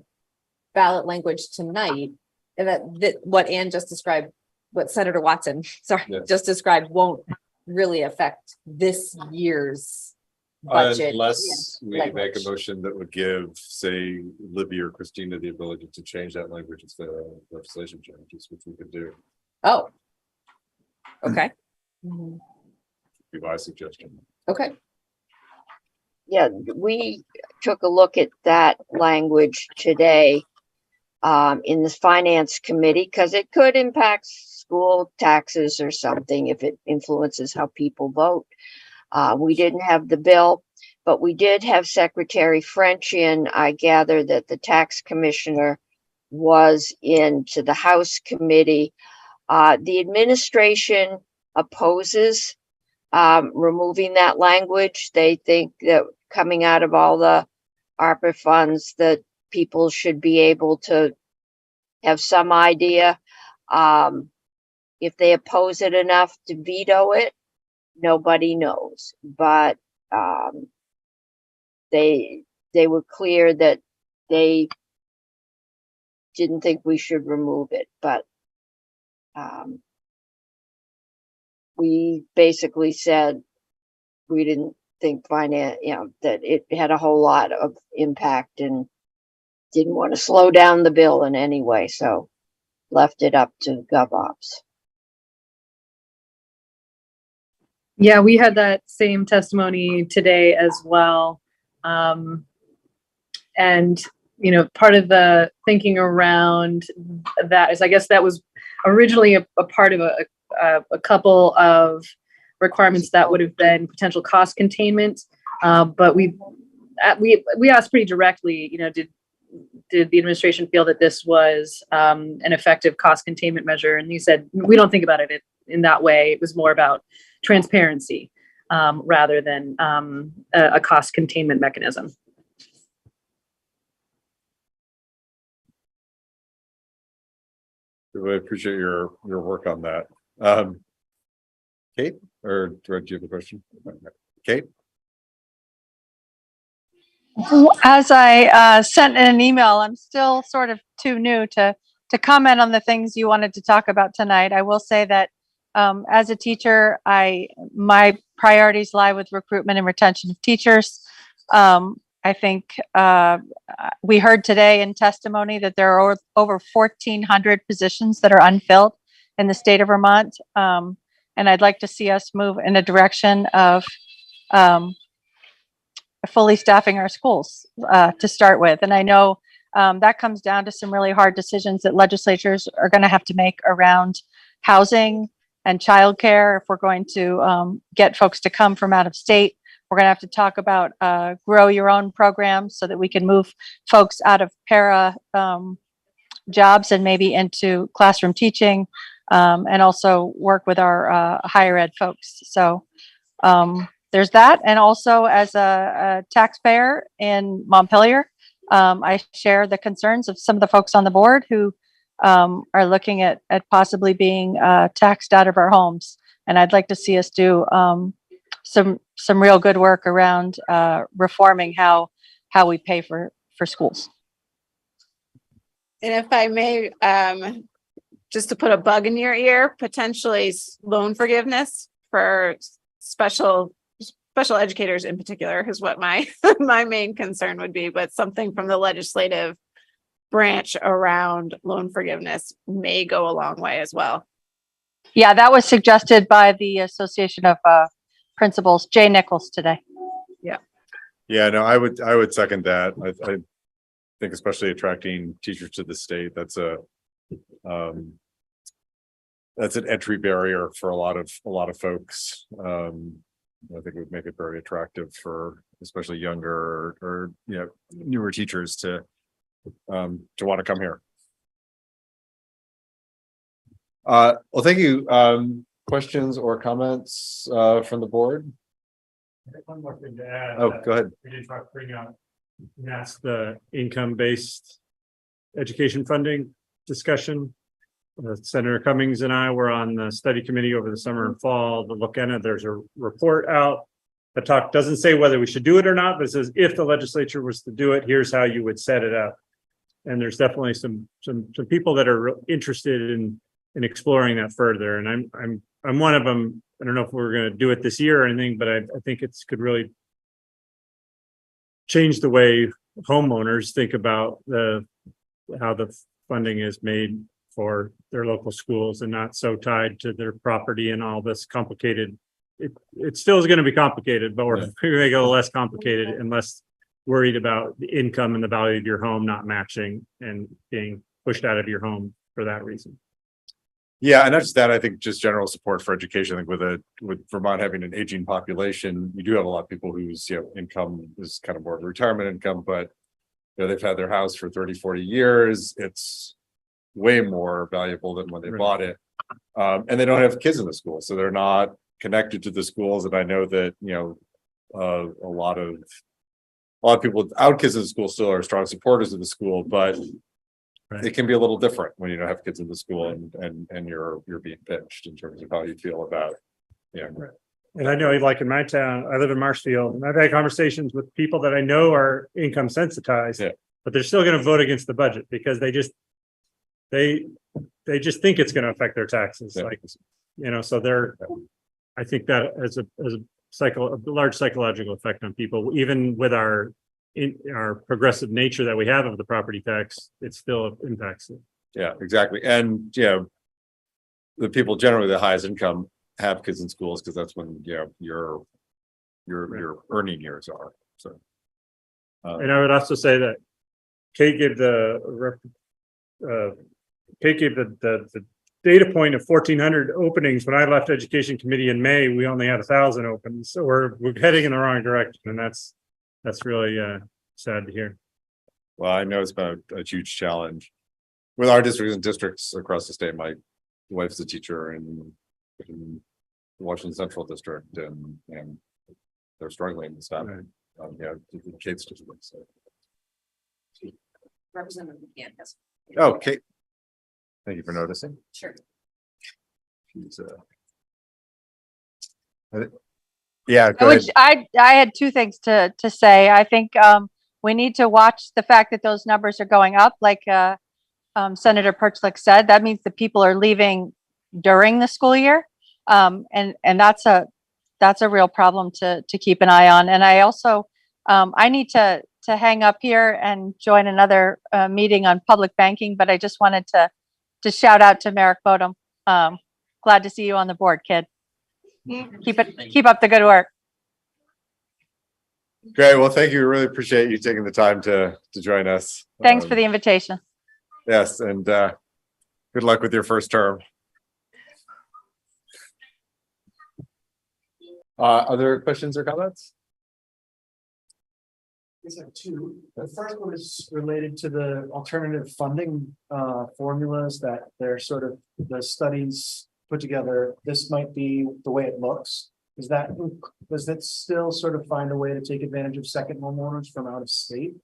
ballot language tonight, and that what Ann just described, what Senator Watson, sorry, Yes. just described won't really affect this year's budget. Unless we make a language. motion that would give, say, Libby or Christina the ability to change that language instead of legislation changes, which we could do. Oh. Okay. Be my suggestion. Okay. Yeah, we took a look at that language today in the finance committee because it could impact school taxes or something if it influences how people vote. We didn't have the bill, but we did have Secretary French in. I gather that the tax commissioner was into the House committee. The administration opposes removing that language. They think that coming out of all the ARPA funds that people should be able to have some idea. If they oppose it enough to veto it, nobody knows. But they were clear that they didn't think we should remove it. But we basically said we didn't think that it had a whole lot of impact and didn't want to slow down the bill in any way, so left it up to GovOps. Yeah, we had that same testimony today as well. And, part of the thinking around that is, I guess that was originally a part of a couple of requirements that would have been potential cost containment. But we asked pretty directly, did the administration feel that this was an effective cost containment measure? And he said, we don't think about it in that way. It was more about transparency rather than a cost containment mechanism. I appreciate your work on that. Kate, or do you have a question? Kate? As I sent in an email, I'm still sort of too new to comment on the things you wanted to talk about tonight. I will say that as a teacher, my priorities lie with recruitment and retention of teachers. I think we heard today in testimony that there are over 1,400 positions that are unfilled in the state of Vermont. And I'd like to see us move in a direction of fully staffing our schools to start with. And I know that comes down to some really hard decisions that legislatures are going to have to make around housing and childcare. If we're going to get folks to come from out of state, we're going to have to talk about grow your own programs so that we can move folks out of para jobs and maybe into classroom teaching, and also work with our higher ed folks. So there's that. And also as a taxpayer in Montpelier, I share the concerns of some of the folks on the board who are looking at possibly being taxed out of our homes. And I'd like to see us do some real good work around reforming how we pay for schools. And if I may, just to put a bug in your ear, potentially loan forgiveness for special educators in particular is what my main concern would be, but something from the legislative branch around loan forgiveness may go a long way as well. Yeah, that was suggested by the Association of Principals, Jay Nichols today. Yeah, no, I would second that. I think especially attracting teachers to the state, that's an entry barrier for a lot of folks. I think it would make it very attractive for especially younger or newer teachers to want to come here. Well, thank you. Questions or comments from the board? One more thing to add. Oh, go ahead. We did bring up, and that's the income-based education funding discussion. Senator Cummings and I were on the study committee over the summer and fall to look at it. There's a report out that doesn't say whether we should do it or not, but it says if the legislature was to do it, here's how you would set it up. And there's definitely some people that are interested in exploring that further. And I'm one of them. I don't know if we're going to do it this year or anything, but I think it's could really change the way homeowners think about how the funding is made for their local schools and not so tied to their property and all this complicated. It still is going to be complicated, but we're going to make it a little less complicated and less worried about the income and the value of your home not matching and being pushed out of your home for that reason. Yeah, and not just that, I think just general support for education. I think with Vermont having an aging population, you do have a lot of people whose income is kind of more of a retirement income, but they've had their house for 30, 40 years. It's way more valuable than when they bought it. And they don't have kids in the school, so they're not connected to the schools. And I know that a lot of people without kids in the school still are strong supporters of the school, but it can be a little different when you don't have kids in the school and you're being pinched in terms of how you feel about And I know, like in my town, I live in Marshfield, and I've had conversations with people that I know are income sensitized, but they're still going to vote against the budget because they just think it's going to affect their taxes. So I think that as a large psychological effect on people, even with our progressive nature that we have of the property tax, it still impacts it. Yeah, exactly. And the people generally the highest income have kids in schools because that's when your earning years are. So and I would also say that Kate gave the data point of 1,400 openings. When I left Education Committee in May, we only had 1,000 open. So we're heading in the wrong direction, and that's really sad to hear. Well, I know it's been a huge challenge with our districts and districts across the state. My wife's a teacher in the Washington Central District, and they're struggling with stuff. Kate's district. So. Representative McCann, yes. Oh, Kate. Thank you for noticing. Sure. She's yeah, go ahead. I had two things to say. I think we need to watch the fact that those numbers are going up, like Senator Perchlik said. That means that people are leaving during the school year, and that's a real problem to keep an eye on. And I also I need to hang up here and join another meeting on public banking, but I just wanted to shout out to Merrick Bodum. Glad to see you on the board, kid. Keep up the good work. Great. Well, thank you. Really appreciate you taking the time to join us. Thanks for the invitation. Yes, and good luck with your first term. Other questions or comments? I have two. The first one is related to the alternative funding formulas that they're sort of the studies put together. This might be the way it looks. Does that still sort of find a way to take advantage of second homeowners from out of state?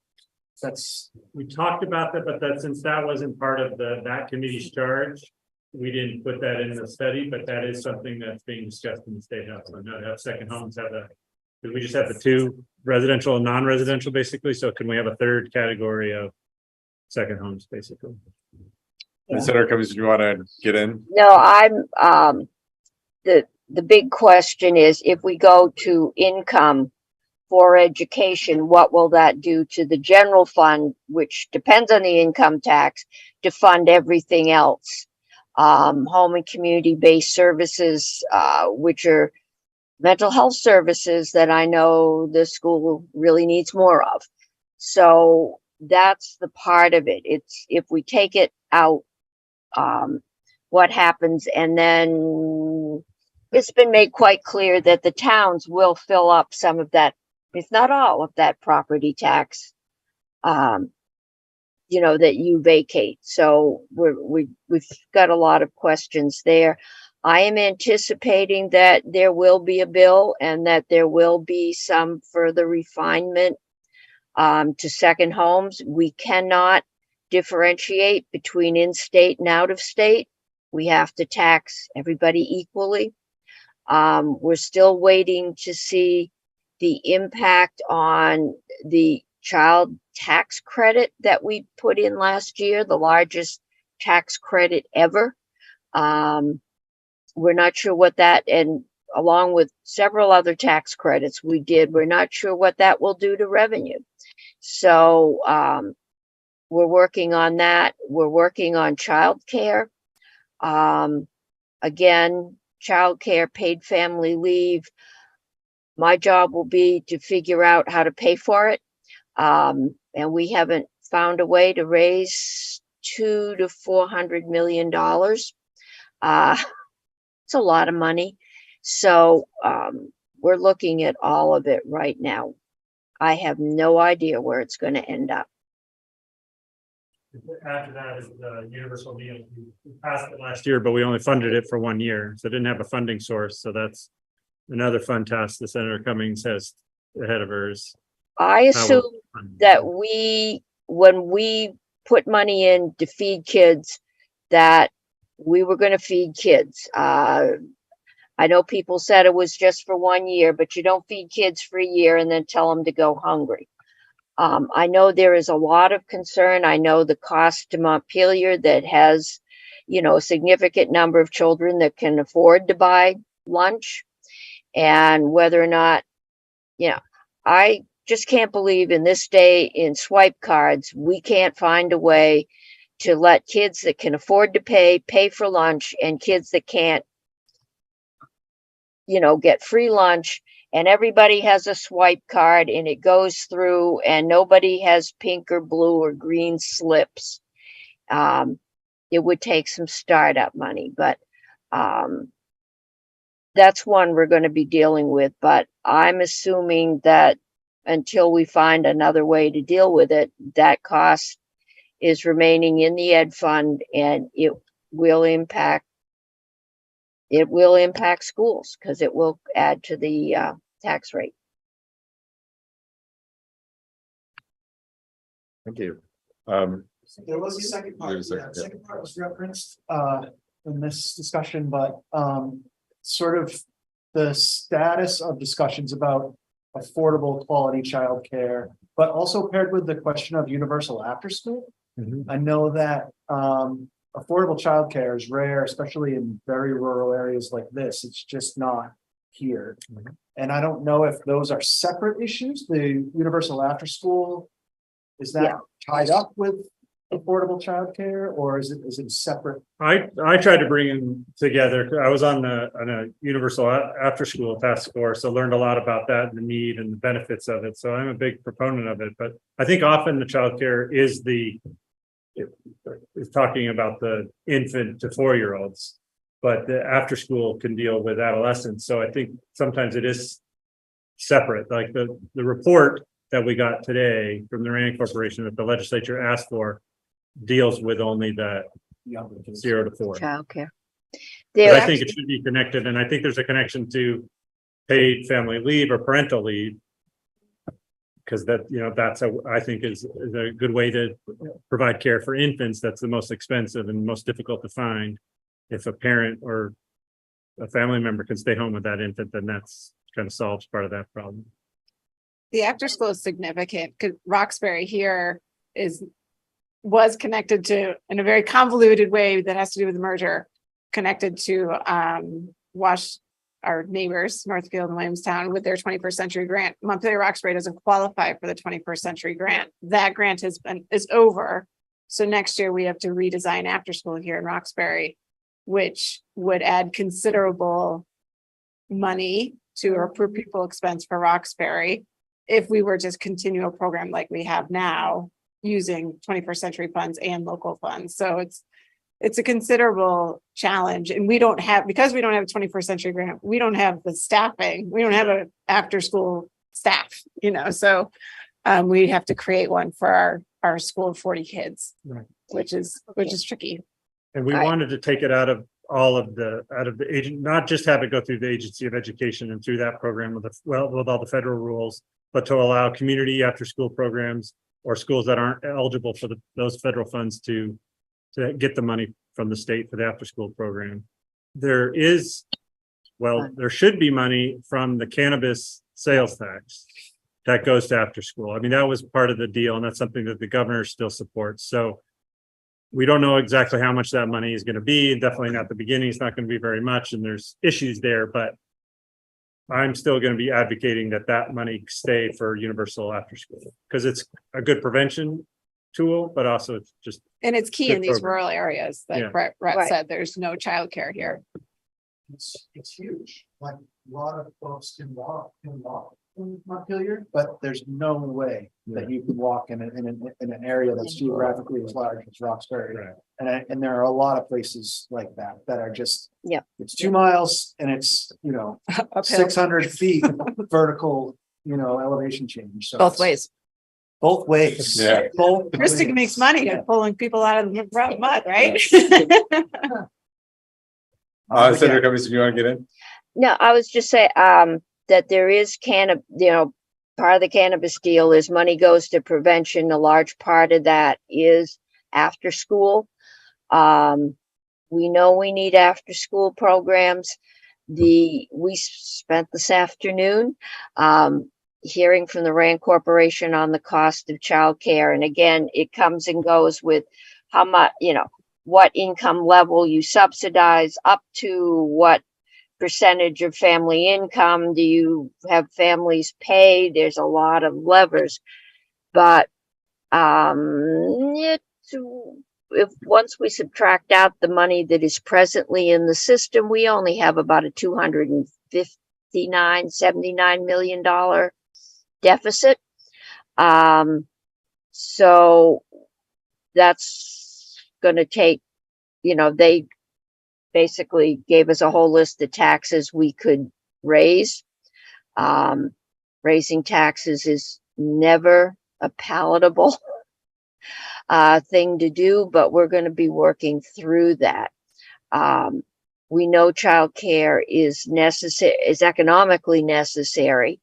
We talked about that, but since that wasn't part of that committee's charge, we didn't put that in the study, but that is something that's being discussed in the State House. I know that second homes we just have the two residential and non-residential basically. So can we have a third category of second homes basically? Senator Cummings, do you want to get in? No, I'm the big question is if we go to income for education, what will that do to the general fund, which depends on the income tax to fund everything else? home and community-based services, which are mental health services that I know the school really needs more of. So that's the part of it. It's if we take it out, what happens? And then it's been made quite clear that the towns will fill up some of that, if not all of that property tax, that you vacate. So we've got a lot of questions there. I am anticipating that there will be a bill and that there will be some further refinement to second homes. We cannot differentiate between in-state and out-of-state. We have to tax everybody equally. We're still waiting to see the impact on the child tax credit that we put in last year, the largest tax credit ever. We're not sure what that, and along with several other tax credits we're not sure what that will do to revenue. So we're working on that. We're working on childcare. Again, childcare, paid family leave. My job will be to figure out how to pay for it. And we haven't found a way to raise $200 to $400 million. It's a lot of money. So we're looking at all of it right now. I have no idea where it's going to end up. After that is the universal meal. We passed it last year, but we only funded it for 1 year. So it didn't have a funding source. So that's another fun task the Senator Cummings has ahead of hers. I assume that when we put money in to feed kids, that we were going to feed kids. I know people said it was just for 1 year, but you don't feed kids for a year and then tell them to go hungry. I know there is a lot of concern. I know the cost to Montpelier that has, a significant number of children that can afford to buy lunch, and whether or not, I just can't believe in this day in swipe cards, we can't find a way to let kids that can afford to pay for lunch, and kids that can't, get free lunch, and everybody has a swipe card and it goes through and nobody has pink or blue or green slips. It would take some startup money, but that's one we're going to be dealing with. But I'm assuming that until we find another way to deal with it, that cost is remaining in the ed fund, and it will impact schools because it will add to the tax rate. Thank you. There was a second part. The second part was referenced in this discussion, but sort of the status of discussions about affordable quality childcare, but also paired with the question of universal after school. I know that affordable childcare is rare, especially in very rural areas like this. It's just not here. And I don't know if those are separate issues. The universal after school, is that tied up with affordable childcare, or is it separate? I tried to bring them together. I was on a universal after school task force, so learned a lot about that and the need and the benefits of it. So I'm a big proponent of it. But I think often the childcare is talking about the infant to 4-year-olds, but the after school can deal with adolescents. So I think sometimes it is separate. Like the report that we got today from the Rand Corporation that the legislature asked for deals with only the 0 to 4 childcare. But I think it should be connected, and I think there's a connection to paid family leave or parental leave, because that's I think is a good way to provide care for infants. That's the most expensive and most difficult to find. If a parent or a family member can stay home with that infant, then that's kind of solves part of that problem. The after school is significant because Roxbury here was connected to, in a very convoluted way that has to do with the merger, connected to our neighbors, Northfield and Williamstown, with their 21st century grant. Montpelier-Roxbury doesn't qualify for the 21st century grant. That grant is over. So next year we have to redesign after school here in Roxbury. which would add considerable money to our per pupil expense for Roxbury if we were just continue a program like we have now using 21st century funds and local funds. So it's a considerable challenge, and we don't have, because we don't have a 21st century grant, we don't have the staffing. We don't have a after school staff, you know, so we have to create one for our school of 40 kids, Right. which is tricky. And we wanted to take it out of the agent, not just have it go through the Agency of Education and through that program with all the federal rules, but to allow community after school programs or schools that aren't eligible for those federal funds to get the money from the state for the after school program. There should be money from the cannabis sales tax that goes to after school. I mean, that was part of the deal, and that's something that the governor still supports. So we don't know exactly how much that money is going to be. Definitely not the beginning. It's not going to be very much, and there's issues there, but I'm still going to be advocating that money stay for universal after school, because it's a good prevention tool, but also it's just. And it's key good in these program. rural areas, like Yeah. Brett Right. said, there's no childcare here. It's huge, like a lot of folks can walk in Montpelier, but there's no way that you can walk in an area that's geographically as large as Roxbury. Right. And there are a lot of places like that are just, Yeah. it's 2 miles and it's, you know, Uphill. 600 feet vertical, you know, elevation change. So Both it's ways. Both ways. Yeah. Both Kristen ways. makes money Yeah. pulling people out of the mud, right? Senator Cummings, do you want to get in? No, I was just saying, that there is part of the cannabis deal is money goes to prevention. A large part of that is after school. We know we need after school programs. We spent this afternoon, hearing from the Rand Corporation on the cost of childcare. And again, it comes and goes with how much, what income level you subsidize up to, what percentage of family income do you have families pay. There's a lot of levers, but if once we subtract out the money that is presently in the system, we only have about a $279 million deficit. So that's going to take, they basically gave us a whole list of taxes we could raise. Raising taxes is never a palatable thing to do, but we're going to be working through that. We know childcare is economically necessary.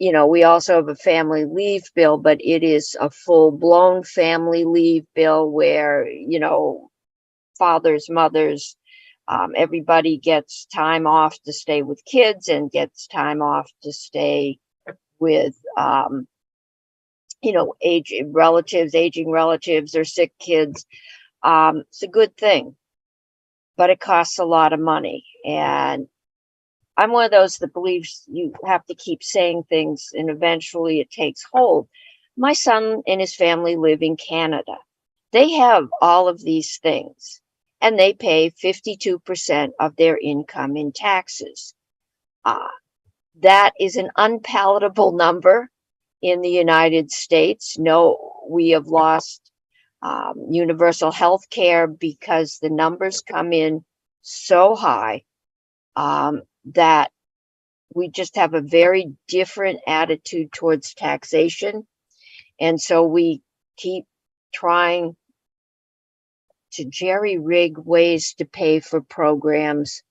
We also have a family leave bill, but it is a full-blown family leave bill where, fathers, mothers, everybody gets time off to stay with kids and gets time off to stay with, aging relatives or sick kids. It's a good thing, but it costs a lot of money. And I'm one of those that believes you have to keep saying things and eventually it takes hold. My son and his family live in Canada. They have all of these things and they pay 52% of their income in taxes. That is an unpalatable number in the United States. No, we have lost universal health care because the numbers come in so high that we just have a very different attitude towards taxation. And so we keep trying to jerry-rig ways to pay for programs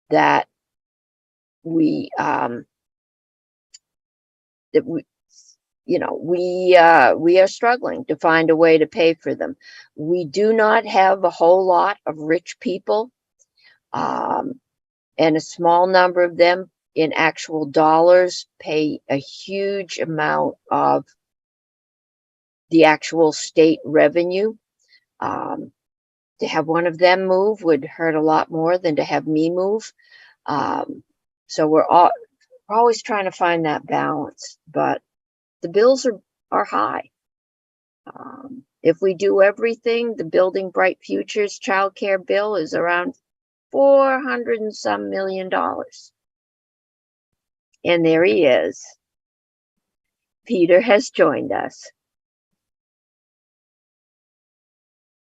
that we are struggling to find a way to pay for them. We do not have a whole lot of rich people, and a small number of them in actual dollars pay a huge amount of the actual state revenue. To have one of them move would hurt a lot more than to have me move. So we're always trying to find that balance, but the bills are high. If we do everything, the Building Bright Futures childcare bill is around 400 and some million dollars. And there he is. Peter has joined us.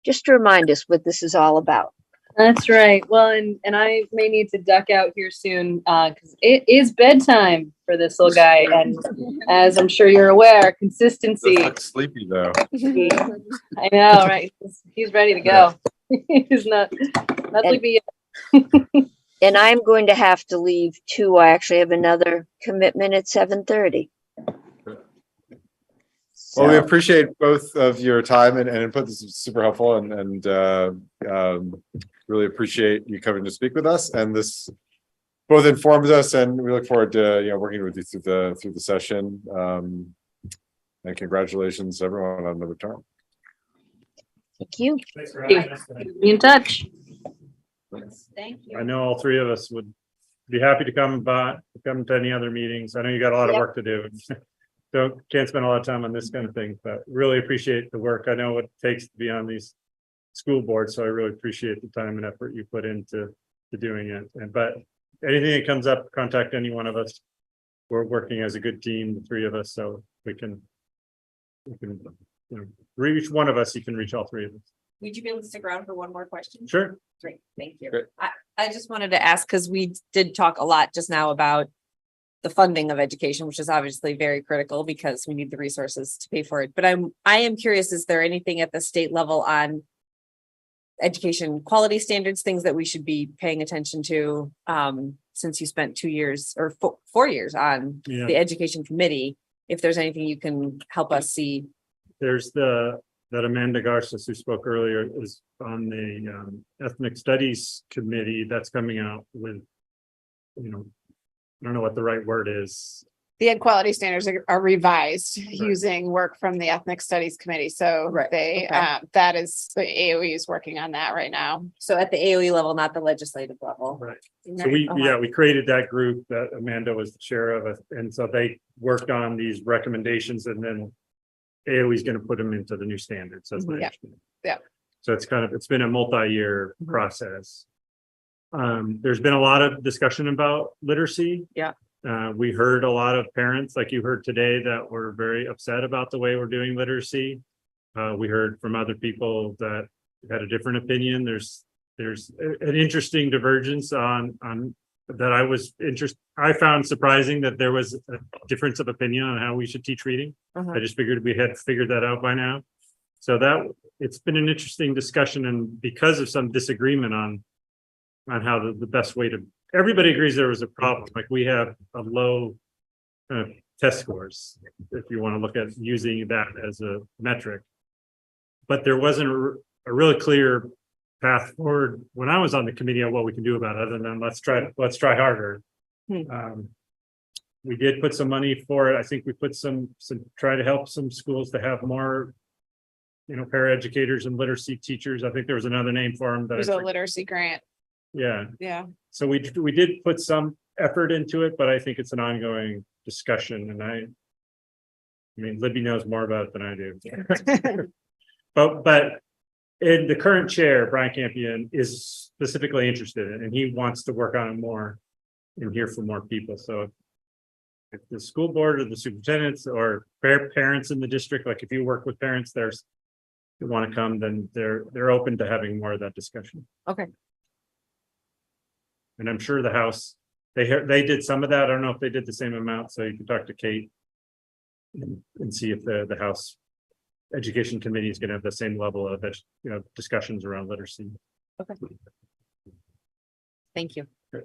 Just to remind us what this is all about. That's right. Well, and I may need to duck out here soon because it is bedtime for this little guy. And as I'm sure you're aware, consistency. Doesn't look sleepy though. I know, right? He's ready to go. He's not sleepy yet. And I'm going to have to leave too. I actually have another commitment at 7:30. Well, we appreciate both of your time and input. This is super helpful and really appreciate you coming to speak with us. And this both informs us, and we look forward to working with you through the session. And congratulations, everyone, on the return. Thank you. Be in touch. Thank you. I know all three of us would be happy to come to any other meetings. I know you got a lot of work to do. Can't spend a lot of time on this kind of thing, but really appreciate the work. I know what it takes to be on these school boards, so I really appreciate the time and effort you put into doing it. But anything that comes up, contact any one of us. We're working as a good team, the three of us, so we can reach one of us. You can reach all three of us. Would you be able to stick around for one more question? Sure. Great, thank you. Great. I just wanted to ask, because we did talk a lot just now about the funding of education, which is obviously very critical because we need the resources to pay for it. But I am curious, is there anything at the state level on education quality standards, things that we should be paying attention to? Since you spent 2 years or 4 years on the education committee, if there's anything you can help us see. There's that Amanda Garces who spoke earlier is on the ethnic studies committee that's coming out with, I don't know what the right word is. The ed quality standards are revised using work from the ethnic studies committee. So that is the AOE is working on that right now. So at the AOE level, not the legislative level. Right. So we created that group that Amanda was the chair of, and so they worked on these recommendations, and then AOE is going to put them into the new standards. That's my understanding. Yeah. So it's been a multi-year process. There's been a lot of discussion about literacy. Yeah. We heard a lot of parents, like you heard today, that were very upset about the way we're doing literacy. We heard from other people that had a different opinion. There's an interesting divergence on that I found surprising that there was a difference of opinion on how we should teach reading. I just figured we had figured that out by now. So it's been an interesting discussion, and because of some disagreement on how the best way to, everybody agrees there was a problem. Like we have a low test scores, if you want to look at using that as a metric. But there wasn't a really clear path forward when I was on the committee on what we can do about it, other than let's try harder. We did put some money for it. I think we put some try to help some schools to have more, paraeducators and literacy teachers. I think there was another name for them. There's a literacy grant. Yeah. Yeah. So we did put some effort into it, but I think it's an ongoing discussion, and I mean, Libby knows more about it than I do. But in the current chair, Brian Campion is specifically interested in it, and he wants to work on it more and hear from more people. So if the school board or the superintendents or parents in the district, like if you work with parents, who want to come, then they're open to having more of that discussion. Okay. And I'm sure the House, they did some of that. I don't know if they did the same amount, so you can talk to Kate and see if the House Education Committee is going to have the same level of discussions around literacy. Okay. Thank you. Great.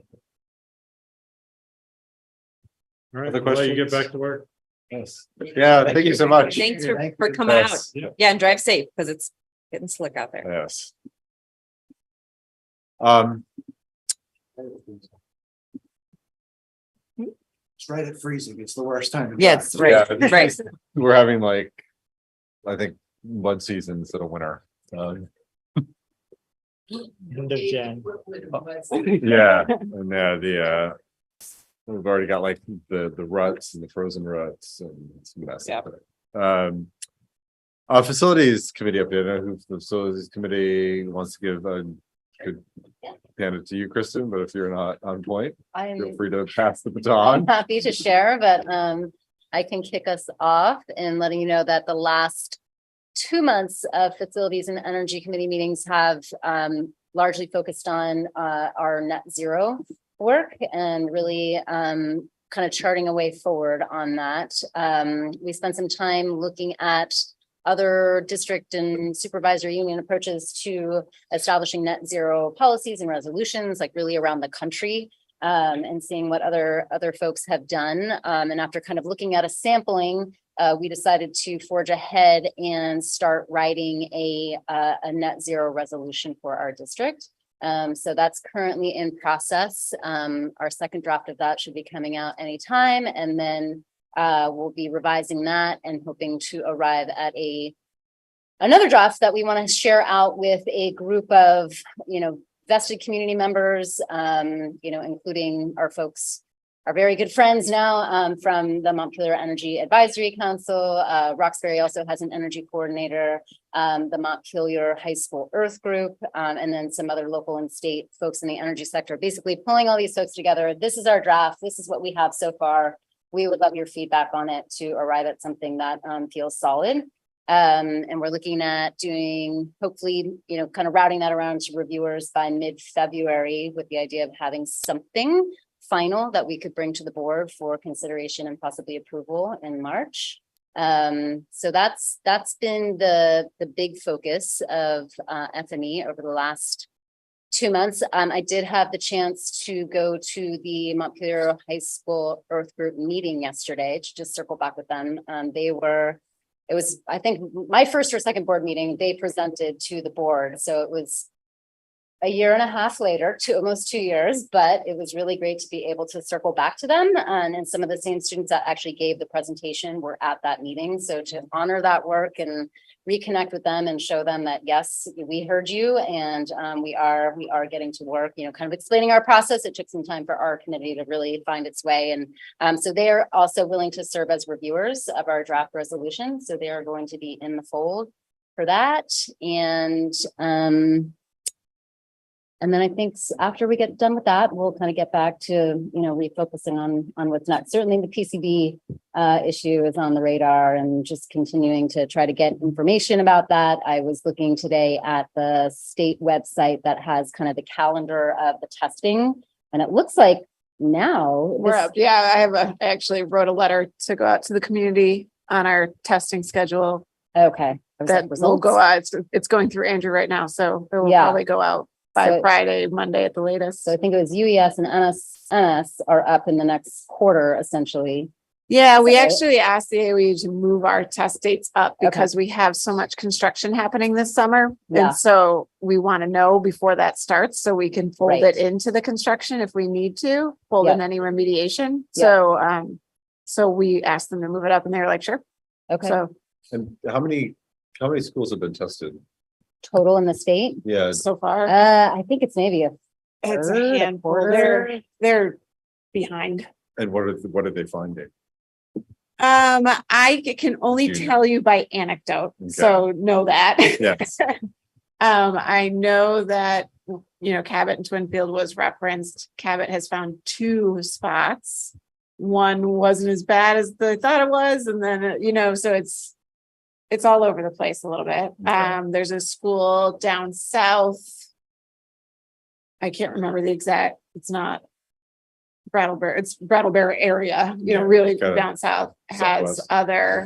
All right, Other I'll let you questions? get back to work. Yes. Yeah, thank you so much. Thanks for coming out. Yes. Yeah, and drive safe because it's getting slick out there. Yes. It's right at freezing. It's the worst time. Yes, right, right. We're having I think mud season instead of winter. End of Jan. Yeah, and we've already got the ruts and the frozen ruts and it's a mess. Yeah. Facilities committee update. I know who the facilities committee wants to give a could hand it to you, Kristen, but if you're not on point, feel free to pass the I'm baton. happy to share, but I can kick us off in letting you know that the last 2 months of facilities and energy committee meetings have largely focused on our net zero work and really kind of charting a way forward on that. We spent some time looking at other district and supervisory union approaches to establishing net zero policies and resolutions, like really around the country, and seeing what other folks have done. And after kind of looking at a sampling, we decided to forge ahead and start writing a net zero resolution for our district. So that's currently in process. Our second draft of that should be coming out anytime, and then we'll be revising that and hoping to arrive at another draft that we want to share out with a group of, vested community members, including our folks, our very good friends now from the Montpelier Energy Advisory Council. Roxbury also has an energy coordinator, the Montpelier High School Earth Group, and then some other local and state folks in the energy sector, basically pulling all these folks together. This is our draft. This is what we have so far. We would love your feedback on it to arrive at something that feels solid. And we're looking at doing, hopefully, kind of routing that around to reviewers by mid-February with the idea of having something final that we could bring to the board for consideration and possibly approval in March. So that's been the big focus of FME over the last 2 months. I did have the chance to go to the Montpelier High School Earth Group meeting yesterday to just circle back with them. It was, I think, my first or second board meeting they presented to the board. So it was a year and a half later, almost 2 years, but it was really great to be able to circle back to them. And some of the same students that actually gave the presentation were at that meeting. So to honor that work and reconnect with them and show them that, yes, we heard you and we are getting to work, kind of explaining our process. It took some time for our committee to really find its way. And so they are also willing to serve as reviewers of our draft resolution. So they are going to be in the fold for that. And then I think after we get done with that, we'll kind of get back to, refocusing on what's next. Certainly the PCB issue is on the radar and just continuing to try to get information about that. I was looking today at the state website that has kind of the calendar of the testing. And it looks like now We're up. Yeah, I actually wrote a letter to go out to the community on our testing schedule. Okay. That will go out. It's going through Andrew right now. So it will probably go out by Friday, Monday at the latest. So I think it was UES and NS are up in the next quarter, essentially. Yeah, we actually asked the AOE to move our test dates up because we have so much construction happening this summer. Yeah. And so we want to know before that starts so we can fold it into the construction if we need to, fold in any remediation. So we asked them to move it up and they were like, sure. Okay. So And how many schools have been tested? Total in the state? Yeah. so far, I think it's maybe it's third, a handful. quarter. They're behind. And what did they find? I can only tell you by anecdote, so know that. Yes. I know that, Cabot and Twinfield was referenced. Cabot has found 2 spots. One wasn't as bad as they thought it was. And then, so it's all over the place a little bit. There's a school down south. I can't remember the exact, it's not Brattleboro, it's Brattleboro area, really down south has other,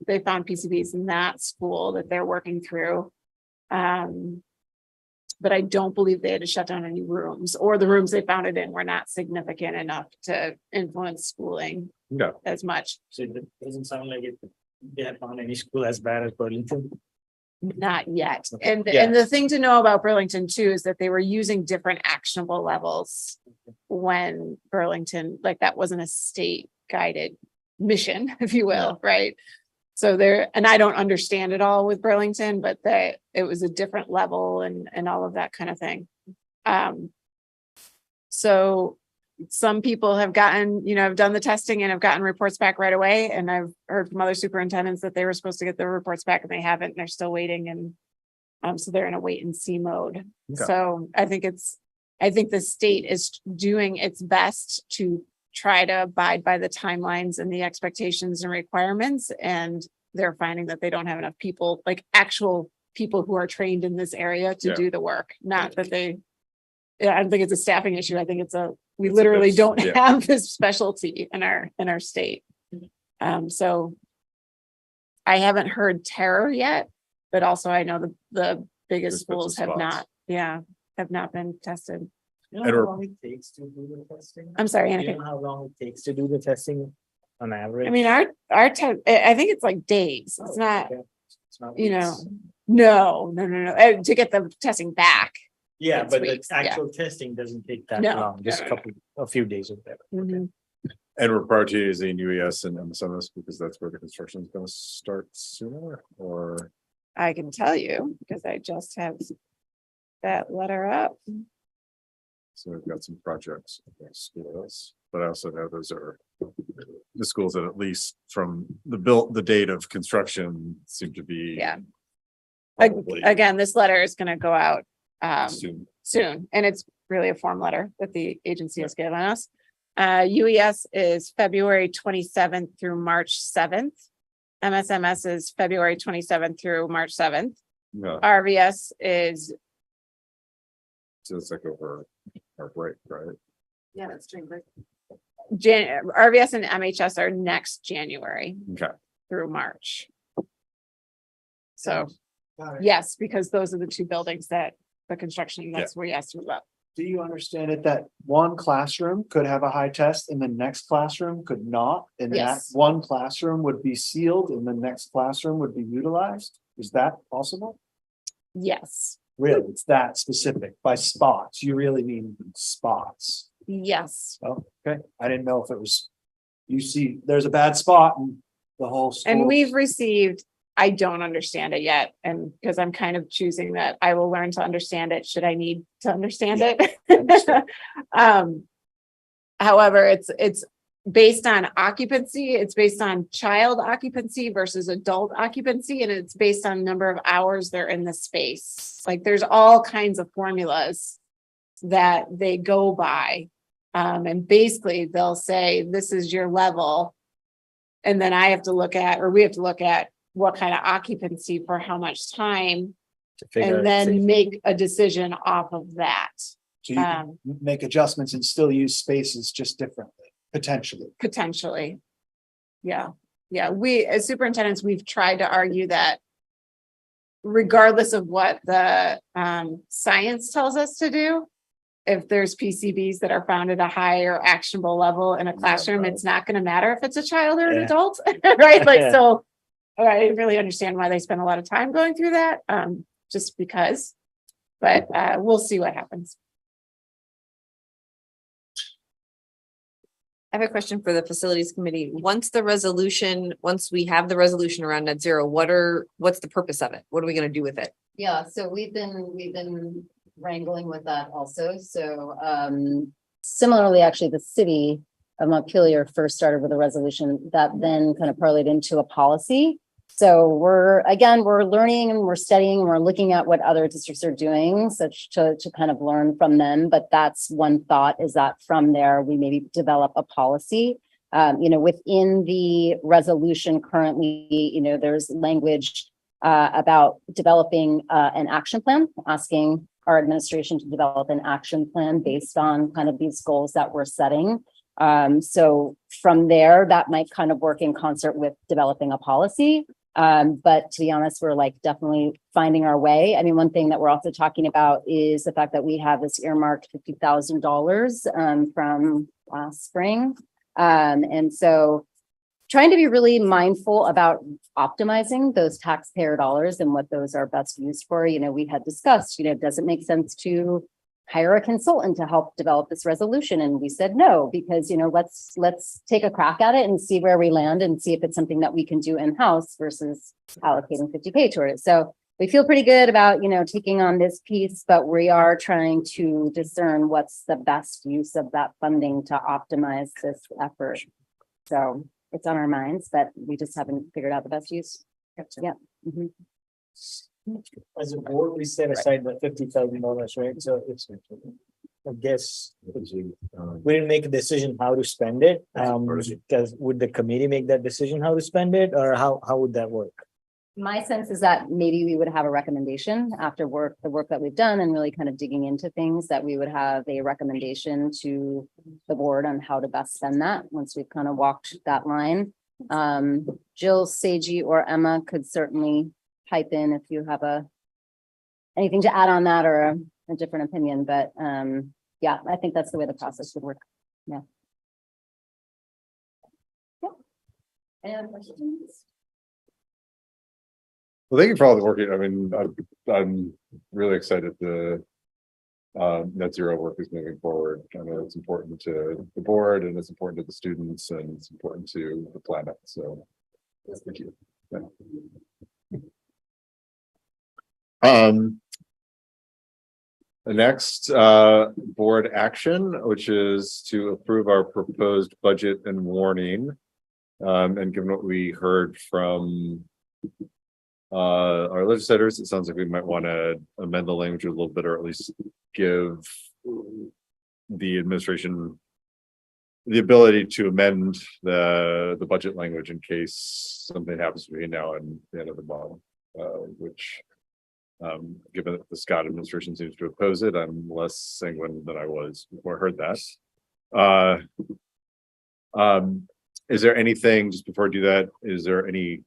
they found PCBs in that school that they're working through. But I don't believe they had to shut down any rooms, or the rooms they found it in were not significant enough to influence schooling as much. So it doesn't sound like they have found any school as bad as Burlington. Not yet. And the thing to know about Burlington too is that they were using different actionable levels when Burlington, like that wasn't a state guided mission, if you will, right? So and I don't understand it all with Burlington, but it was a different level and all of that kind of thing. So some people have gotten, have done the testing and have gotten reports back right away. And I've heard from other superintendents that they were supposed to get their reports back and they haven't, and they're still waiting. And so they're in a wait and see mode. Okay. So I think the state is doing its best to try to abide by the timelines and the expectations and requirements. And they're finding that they don't have enough people, like actual people who are trained in this area to Yeah. do the work. Not that I don't think it's a staffing issue. I think we It's a literally bit- don't yeah. have this specialty in our state. So I haven't heard terror yet, but also I know the biggest There's been some schools have spots. not been tested. You know And how we're- long it takes to do the testing? I'm sorry, Do Anakin. you know how long it takes to do the testing on average? I mean, our test, I think it's like days. It's not, Okay. It's not you know, weeks. no. To get the testing back. Yeah, it's but the weeks, yeah. actual testing doesn't take that No, long, just no, a few days or whatever. Mhm. And we're prioritizing UES and MSMS because that's where the construction is gonna start sooner, or? I can tell you because I just have that letter up. So we've got some projects in schools, but I also know those are the schools that at least from the date of construction seem to be. Yeah. probably Again, this letter is gonna go out soon. and it's really a form letter that the agency has given us. UES is February 27th through March 7th. MSMS is February 27th through March 7th. Yeah, RVS is, so it's like over our break, right? yeah, that's RVS and MHS are next January Okay, through March. So, yes, because those are the two buildings that the construction, that's where you asked me about. Do you understand it that one classroom could have a high test and the next classroom could not? And that Yes. one classroom would be sealed and the next classroom would be utilized? Is that possible? Yes, Really, it's that specific by spots. You really mean spots. yes. Oh, okay. I didn't know if it was, you see, there's a bad spot and the whole. And school- we've received, I don't understand it yet, and because I'm kind of choosing that I will learn to understand it, should I need to understand it. However, it's based on occupancy, it's based on child occupancy versus adult occupancy, and it's based on number of hours they're in the space. Like, there's all kinds of formulas that they go by. And basically they'll say, this is your level. And then we have to look at what kind of occupancy for how much time, To figure and it then safely. make a decision off of that. So you can make adjustments and still use spaces just differently, potentially. Potentially. Yeah, we, as superintendents, we've tried to argue that regardless of what the science tells us to do, if there's PCBs that are found at a higher actionable level in a classroom, it's not going to matter if it's a child or an Yeah. adult, right? Like, Yeah. so I didn't really understand why they spend a lot of time going through that, just because, but we'll see what happens. I have a question for the facilities committee. Once we have the resolution around net zero, what's the purpose of it? What are we gonna do with it? Yeah, so we've been wrangling with that also. So similarly, actually, the city of Montpelier first started with a resolution that then kind of parlayed into a policy. So we're learning and we're studying and we're looking at what other districts are doing, such to kind of learn from them. But that's one thought, is that from there, we maybe develop a policy. Within the resolution currently, there's language about developing an action plan, asking our administration to develop an action plan based on kind of these goals that we're setting. So from there, that might kind of work in concert with developing a policy. But to be honest, we're like definitely finding our way. I mean, one thing that we're also talking about is the fact that we have this earmarked $50,000 from last spring. And so trying to be really mindful about optimizing those taxpayer dollars and what those are best used for. We had discussed, does it make sense to hire a consultant to help develop this resolution? And we said no, because, let's take a crack at it and see where we land and see if it's something that we can do in-house versus allocating 50K toward it. So we feel pretty good about, taking on this piece, but we are trying to discern what's the best use of that funding to optimize this effort. So it's on our minds, but we just haven't figured out the best use. Yeah. Mhm. As a board, we set aside the $50,000, right? So it's, I guess, we didn't make a decision how to spend it. Would the committee make that decision how to spend it, or how would that work? My sense is that maybe we would have a recommendation after the work that we've done and really kind of digging into things, that we would have a recommendation to the board on how to best spend that once we've kind of walked that line. Jill, Seiji, or Emma could certainly pipe in if you have anything to add on that, or a different opinion, but yeah, I think that's the way the process would work. Yeah. Any other questions? Well, thank you for all the work. I mean, I'm really excited the net zero work is moving forward. I know it's important to the board, and it's important to the students, and it's important to the planet. So thank you. Yeah. The next board action, which is to approve our proposed budget and warning. And given what we heard from our legislators, it sounds like we might want to amend the language a little bit, or at least give the administration the ability to amend the budget language in case something happens between now and the end of the month, which given that the Scott administration seems to oppose it, I'm less sanguine than I was before I heard that. Is there anything, just before I do that, is there any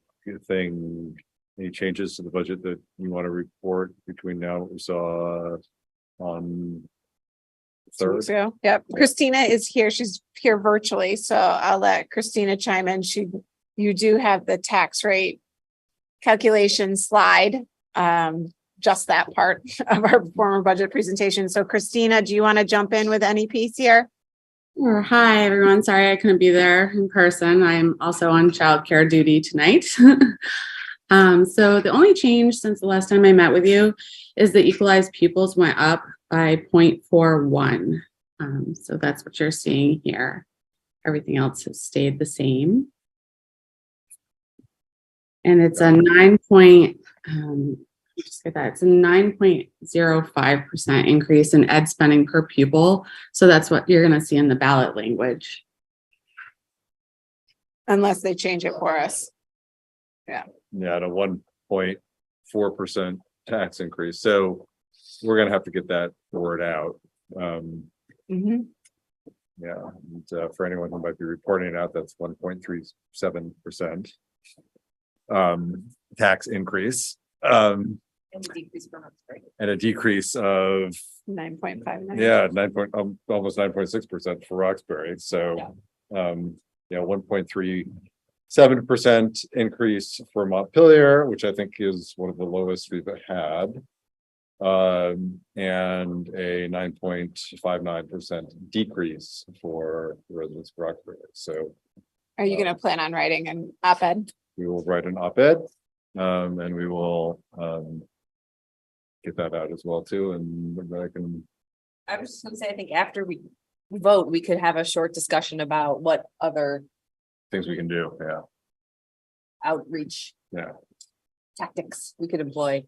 changes to the budget that you want to report between now what we saw on third? Yep. Christina is here. She's here virtually, so I'll let Christina chime in. You do have the tax rate calculation slide, just that part of our former budget presentation. So Christina, do you want to jump in with any piece here? Sure. Hi, everyone. Sorry I couldn't be there in person. I'm also on childcare duty tonight. So the only change since the last time I met with you is the equalized pupils went up by 0.41. So that's what you're seeing here. Everything else has stayed the same. And it's a 9.05% increase in ed spending per pupil. So that's what you're going to see in the ballot language. Unless they change it for us. Yeah. Yeah, at a 1.4% tax increase. So we're gonna have to get that word out. Yeah, and, for anyone who might be reporting it out, that's 1.37% tax increase. And a decrease of 9.59. Yeah, almost 9.6% for Roxbury. So 1.37% increase for Montpelier, which I think is one of the lowest we've had. And a 9.59% decrease for the residents of Roxbury. So are you going to plan on writing an op-ed? we will write an op-ed, and we will get that out as well too. And I was just gonna say, I think after we vote, we could have a short discussion about what other things we can do. Yeah. Outreach. Yeah. Tactics we could employ.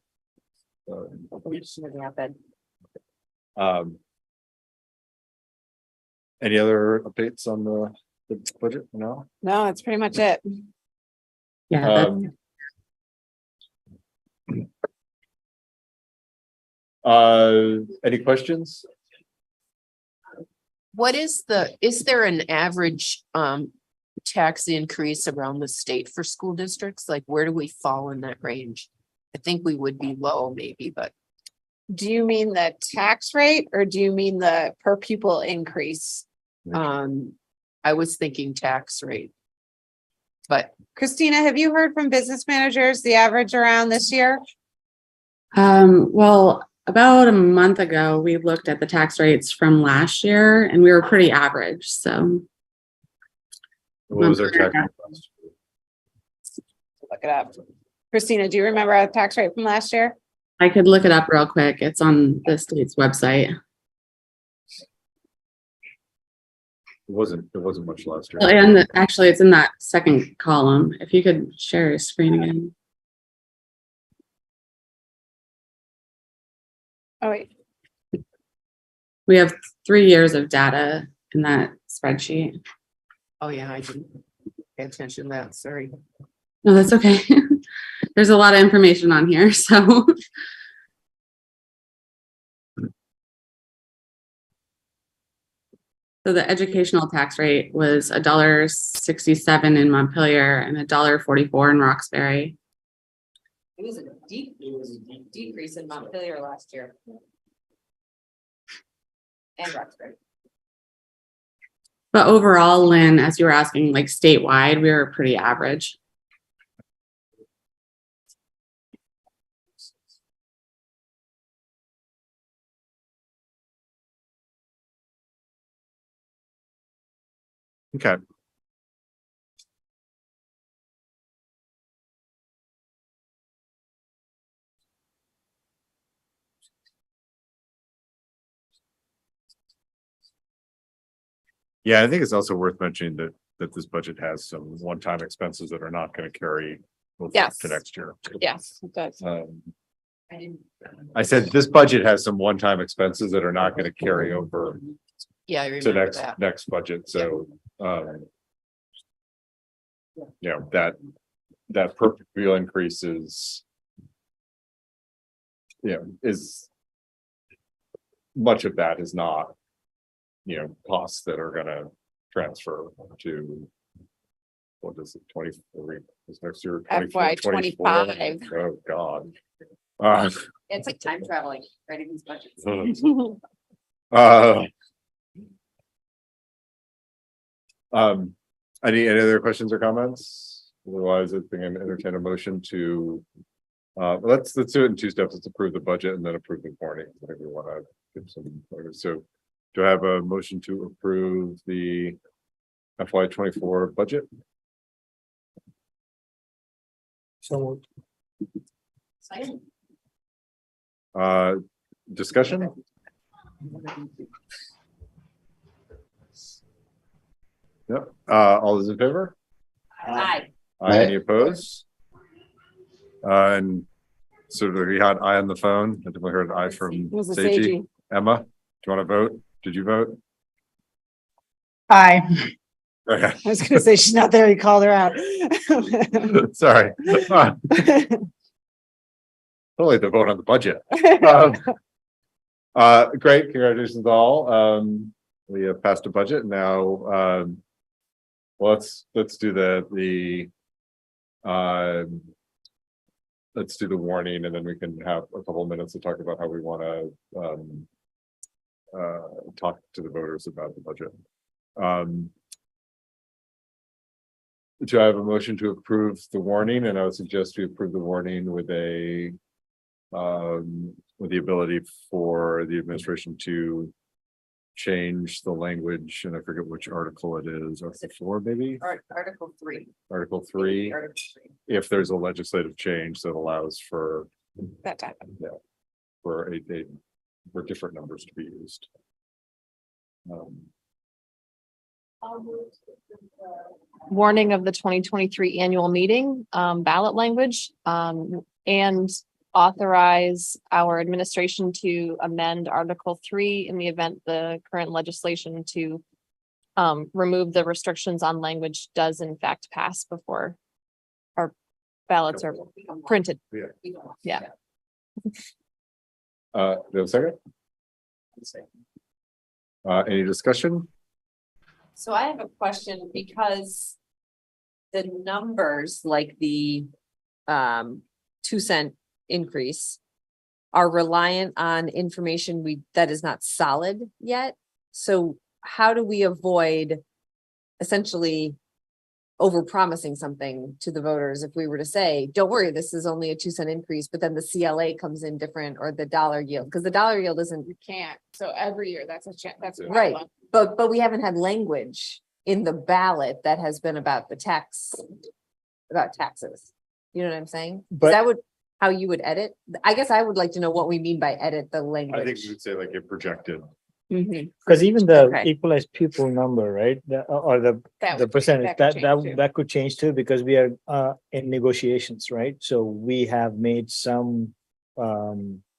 Any other updates on the budget? No, that's pretty much it. Yeah. Any questions? Is there an average tax increase around the state for school districts? Like, where do we fall in that range? I think we would be low maybe, but. Do you mean the tax rate, or do you mean the per pupil increase? I was thinking tax rate. But Christina, have you heard from business managers the average around this year? Well, about a month ago, we looked at the tax rates from last year and we were pretty average. So what was our tax rate? Look it up. Christina, do you remember our tax rate from last year? I could look it up real quick. It's on the state's website. It wasn't much last year. Well, and actually, it's in that second column. If you could share your screen again. Oh, wait. We have 3 years of data in that spreadsheet. Oh, yeah, I didn't pay attention to that, sorry. No, that's okay. There's a lot of information on here, so. So the educational tax rate was $1.67 in Montpelier and $1.44 in Roxbury. It was a decrease in Montpelier last year. And Roxbury. But overall, Lynn, as you were asking, like statewide, we were pretty average. Okay. Yeah, I think it's also worth mentioning that this budget has some one-time expenses that are not going to carry over Yes. to next year. Yes, it does. I said this budget has some one-time expenses that are not going to carry over Yeah, I to remember that. next budget, so yeah, that per pupil increase is is much of that is not costs that are gonna transfer to what is it, 23 is next year, FY 24. 25. Oh, God. It's like time traveling, writing these budgets. Any other questions or comments? Otherwise, I think I'm entertain a motion to let's do it in two steps. Let's approve the budget and then approve the warning. I think we want to give some. So do I have a motion to approve the FY 24 budget? So Discussion? Yep. All those in favor? Aye. Any opposed? And so we had aye on the phone. I definitely heard an aye from It was a Seiji. Seiji. Emma, do you want to vote? Did you vote? Aye. Okay. I was gonna say she's not there. You called her out. Sorry. Totally the vote on the budget. Great, congratulations all. We have passed a budget now. Well, let's do the warning, and then we can have a couple of minutes to talk about how we want to talk to the voters about the budget. Do I have a motion to approve the warning? And I would suggest we approve the warning with the ability for the administration to change the language, and I forget which article it is, Article 4 maybe? Article 3. Article 3, Article 3. if there's a legislative change that allows for That time. for for different numbers to be used. Warning of the 2023 annual meeting, ballot language, and authorize our administration to amend Article 3 in the event the current legislation to remove the restrictions on language does in fact pass before our ballots are printed. Yeah. Do you have a second? Any discussion? So I have a question because the numbers like the 2-cent increase are reliant on information that is not solid yet. So how do we avoid essentially overpromising something to the voters if we were to say, don't worry, this is only a 2-cent increase, but then the CLA comes in different, or the dollar yield, because the dollar yield isn't. You can't. So every year that's a Right, problem. but we haven't had language in the ballot that has been about the taxes. You know what I'm saying? Is But- that would, how you would edit? I guess I would like to know what we mean by edit the I think language. we would say like a projected. Mhm. Because even the Okay. equalized pupil number, right, or That the would- percentage, that could change too. that could change too, because we are in negotiations, right? So we have made some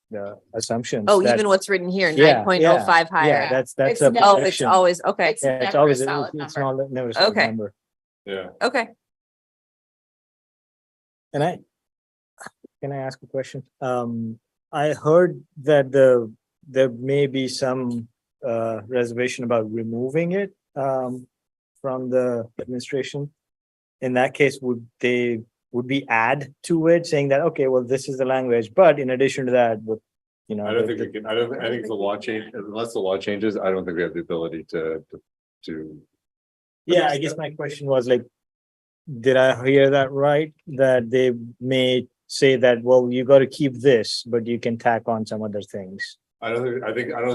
the assumptions. Oh, that- even what's written here, Yeah, 9.05 yeah, higher. that's It's a never- Oh, it's projection. always, okay, It's Yeah, it's never a always, solid it's number. not, never a solid Okay. number. Yeah. okay. And can I ask a question? I heard that there may be some reservation about removing it from the administration. In that case, would we add to it saying that, okay, well, this is the language, but in addition to that, with, you know. I don't think we can, I think the law change, unless the law changes, I don't think we have the ability to. Yeah, I guess my question was like, did I hear that right? That they may say that, well, you got to keep this, but you can tack on some other things. I don't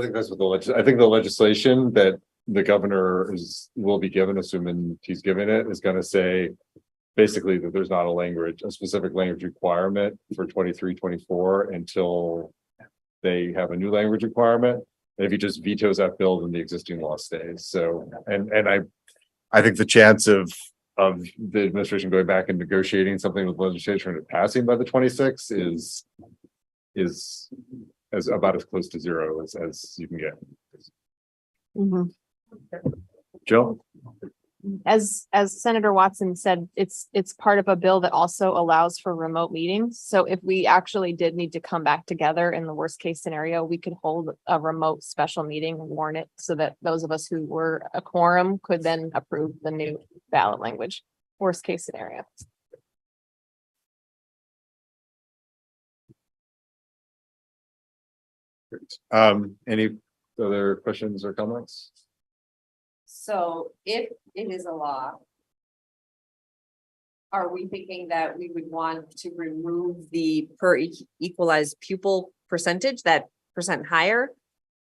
think that's what I think the legislation that the governor will be given, assuming he's given it, is gonna say. Basically that there's not a specific language requirement for 23-24 until. They have a new language requirement, and if he just vetoes that bill, then the existing law stays, so, and I think the chance of the administration going back and negotiating something with legislature and it passing by the 26th is as about as close to zero as you can get. Mhm. Jill? As Senator Watson said, it's part of a bill that also allows for remote meetings. So if we actually did need to come back together in the worst case scenario, we could hold a remote special meeting and warn it so that those of us who were a quorum could then approve the new ballot language. Worst case scenario. Any other questions or comments? So if it is a law. Are we thinking that we would want to remove the equalized pupil percentage, that percent higher?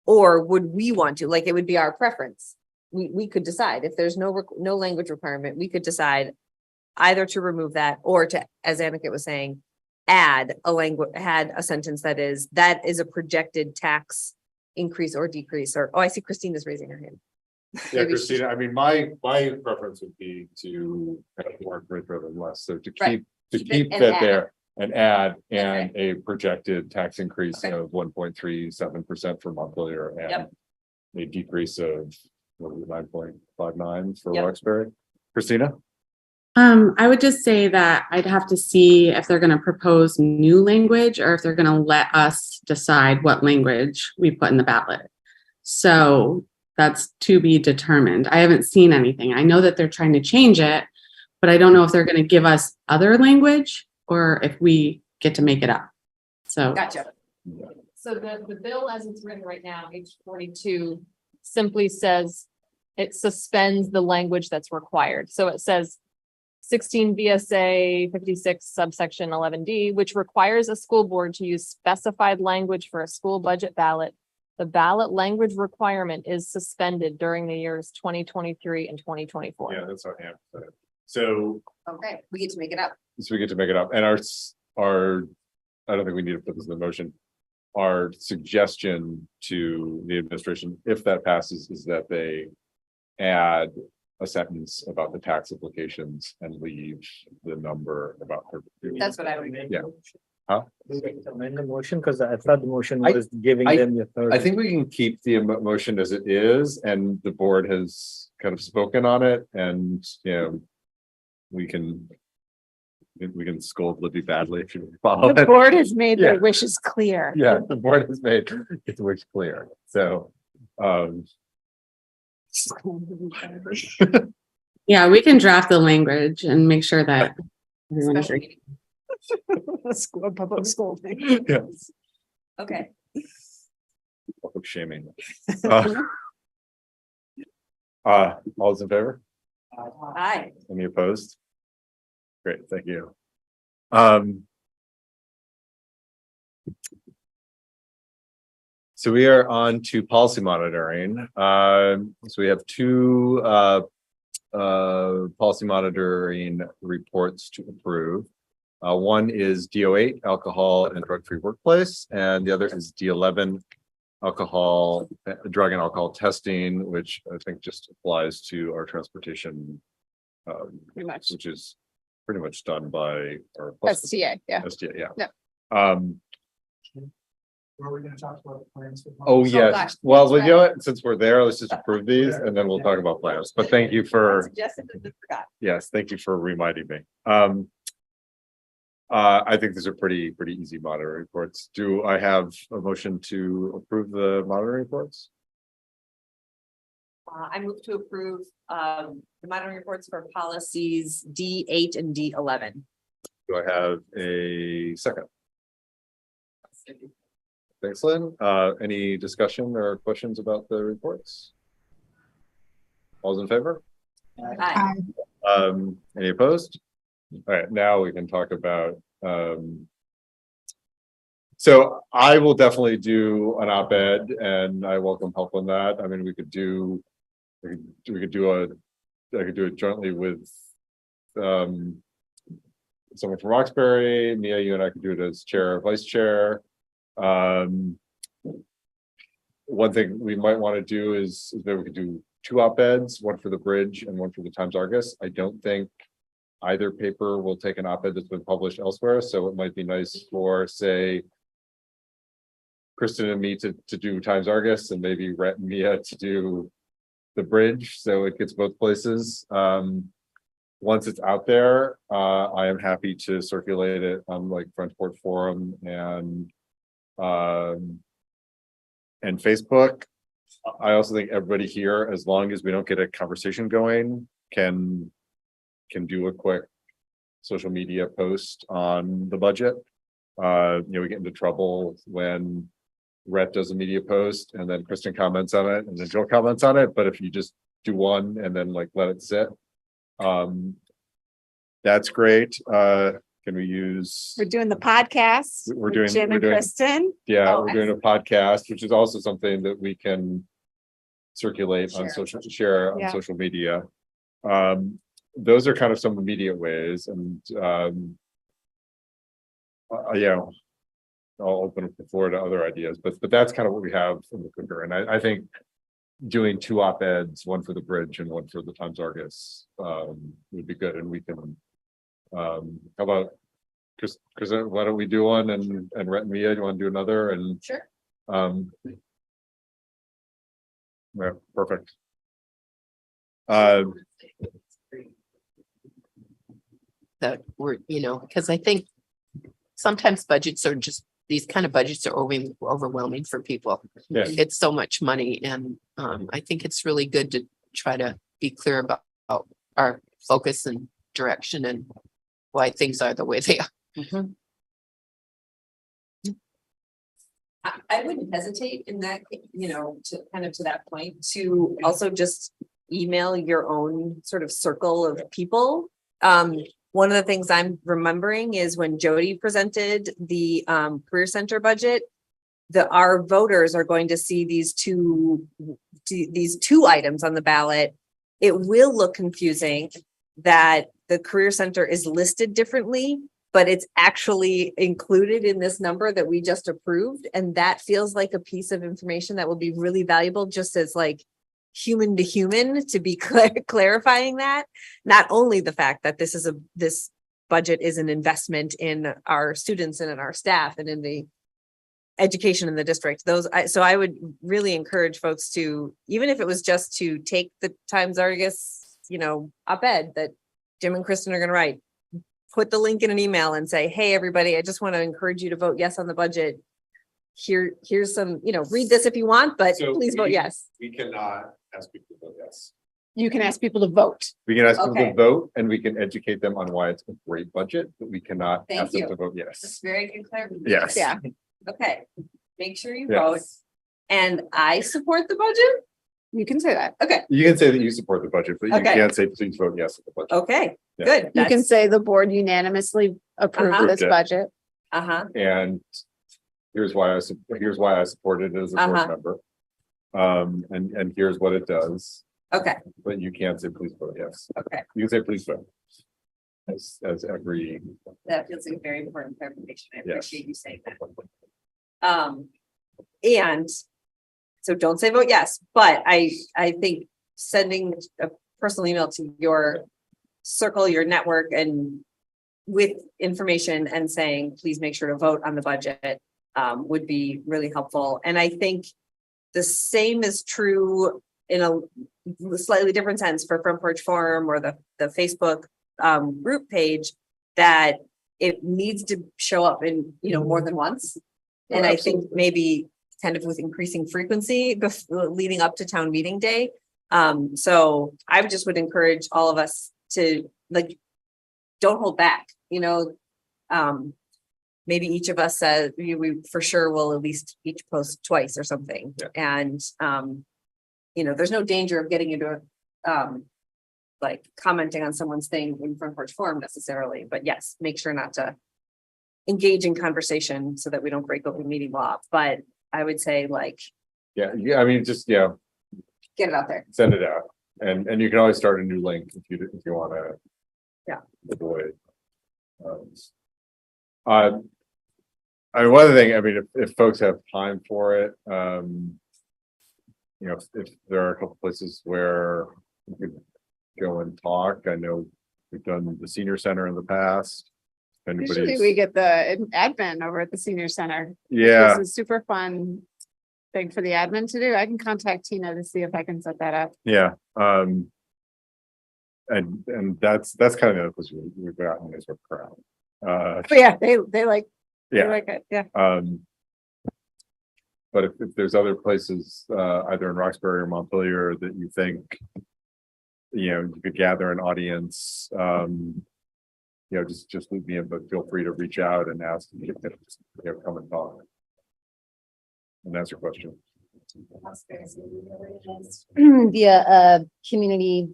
Or would we want to, like, it would be our preference? We could decide if there's no language requirement, we could decide. Either to remove that or to, as Aniket was saying, add a sentence that is a projected tax increase or decrease, or, oh, I see Christina's raising her hand. Yeah, Maybe Christina, I mean, my preference would be to have more rather than less, so to Right. keep and that add. there and add, and a projected tax increase Okay. of 1.37% for Montpelier and Yep. a decrease of 9.59 for Yep. Roxbury. Christina? I would just say that I'd have to see if they're going to propose new language or if they're going to let us decide what language we put in the ballot. So that's to be determined. I haven't seen anything. I know that they're trying to change it, but I don't know if they're going to give us other language or if we get to make it up. So Gotcha. So the bill as it's written right now, H 42, simply says it suspends the language that's required. So it says 16 VSA 56 subsection 11D, which requires a school board to use specified language for a school budget ballot. The ballot language requirement is suspended during the years 2023 and 2024. Yeah, that's what I said. So Okay, we get to make it up. we get to make it up, and our, I don't think we need to put this in the motion. Our suggestion to the administration, if that passes, is that they add a sentence about the tax implications and leave the number about her. That's what I would. Yeah. Huh? Amend the motion, because I thought the motion I- was giving I- them the authority. I think we can keep the motion as it is, and the board has kind of spoken on it, and, you know, we can scold Libby badly if you follow The it. board has made their Yeah. wishes clear. Yeah, the board has made its wish clear, so, yeah, we can draft the language and make sure that everyone Special agrees. School, public school thing. yes. Okay. Public shaming. All those in favor? Hi. Any opposed? Great, thank you. So we are on to policy monitoring. So we have two policy monitoring reports to approve. One is DO8, alcohol and drug-free workplace, and the other is D11, alcohol, drug and alcohol testing, which I think just applies to our transportation. Pretty much. Which is pretty much done by our. STA, yeah. STA, yeah. Yeah. Were we gonna talk about plans? Oh, yes. gosh, Well, that's you know what, since we're there, let's just approve these and then we'll talk about plans. But thank you for, yes, thank you for reminding me. I think these are pretty easy monitoring reports. Do I have a motion to approve the monitoring reports? I move to approve the monitoring reports for policies D8 and D11. Do I have a second? Thanks, Lynn. Any discussion or questions about the reports? All's in favor? Aye. Any opposed? All right, now we can talk about, so I will definitely do an op-ed and I welcome help on that. I mean, I could do it jointly with someone from Roxbury. Mia, you and I could do it as chair or vice chair. One thing we might want to do is maybe we could do 2 op-eds, one for the Bridge and one for the Times Argus. I don't think either paper will take an op-ed that's been published elsewhere, so it might be nice for, say, Kristen and me to do Times Argus and maybe Rhett and Mia to do the Bridge, so it gets both places. Once it's out there, I am happy to circulate it on like Frontport Forum and Facebook. I also think everybody here, as long as we don't get a conversation going, can do a quick social media post on the budget. You know, we get into trouble when Rhett does a media post and then Kristen comments on it and then Joe comments on it. But if you just do one and then like let it sit, that's great. Can we use? We're doing the podcast. We're with doing Jim and Kristen. Yeah, Oh, we're doing a podcast, which is also something that we can circulate on share on Yeah. social media. Those are kind of some immediate ways, and yeah, I'll open up the floor to other ideas, but that's kind of what we have in the cooker. And I think doing 2 op-eds, one for the Bridge and one for the Times Argus, would be good. And we can, how about Chris, why don't we do one and Rhett and Mia, do you want to do another? And Sure. Yeah, perfect. That we're, you know, because I think sometimes budgets are just, these kind of budgets are overwhelming for people. Yes. It's so much money, and I think it's really good to try to be clear about our focus and direction and why things are the way they are. I wouldn't hesitate in that, you know, to kind of to that point, to also just email your own sort of circle of people. One of the things I'm remembering is when Jody presented the Career Center budget, our voters are going to see these two items on the ballot. It will look confusing that the Career Center is listed differently, but it's actually included in this number that we just approved. And that feels like a piece of information that will be really valuable, just as like human to human, to be clarifying that. Not only the fact that this budget is an investment in our students and in our staff and in the education in the district. So I would really encourage folks to, even if it was just to take the Times Argus, you know, op-ed that Jim and Kristen are going to write, put the link in an email and say, hey, everybody, I just want to encourage you to vote yes on the budget. Here's some, you know, read this if you want, but please vote yes. We cannot ask people to vote yes. You can ask people to vote. We can ask people Okay. to vote and we can educate them on why it's a great budget, but we cannot Thank ask them you. to vote That's yes. very good clarification. Yes. Yeah. Okay, make sure you Yes. vote. And I support the budget. You can say that. Okay, You can say that you support the budget, but you Okay. can't say please vote yes on the budget. okay, Yeah. good. You can say the board unanimously approved Uh-huh. this Yeah. budget. Uh-huh, And here's why I supported it as a board Uh-huh. member. And here's what it does, okay, but you can't say please vote yes. okay. You can say please vote. as every, That feels like a very important clarification. I Yes. appreciate you saying that. And so don't say vote yes, but I think sending a personal email to your circle, your network, and with information and saying, please make sure to vote on the budget would be really helpful. And I think the same is true in a slightly different sense for Front Porch Forum or the Facebook group page, that it needs to show up in, more than once. And I think maybe kind of with increasing frequency leading up to town meeting day. So I would encourage all of us to don't hold back, maybe each of us says we for sure will at least each post twice or something. Yeah. And, there's no danger of getting into commenting on someone's thing in Front Porch Forum necessarily, but yes, make sure not to engage in conversation so that we don't break open meeting law. But I would say yeah, I mean, just, get it out there. send it out. And you can always start a new link if you want to. Yeah. Avoid. I mean, one other thing, I mean, if folks have time for it, if there are a couple places where we could go and talk. I know we've done the senior center in the past. Usually we get the admin over at the senior center. Yeah. This is super fun thing for the admin to do. I can contact Tina to see if I can set that up. Yeah. And that's kind of the other place we've gotten is our crowd. But yeah, they like it. Yeah. But if there's other places, either in Roxbury or Montpelier that you think, you could gather an audience, just loop me in, but feel free to reach out and ask, come and talk. And answer questions. Via a community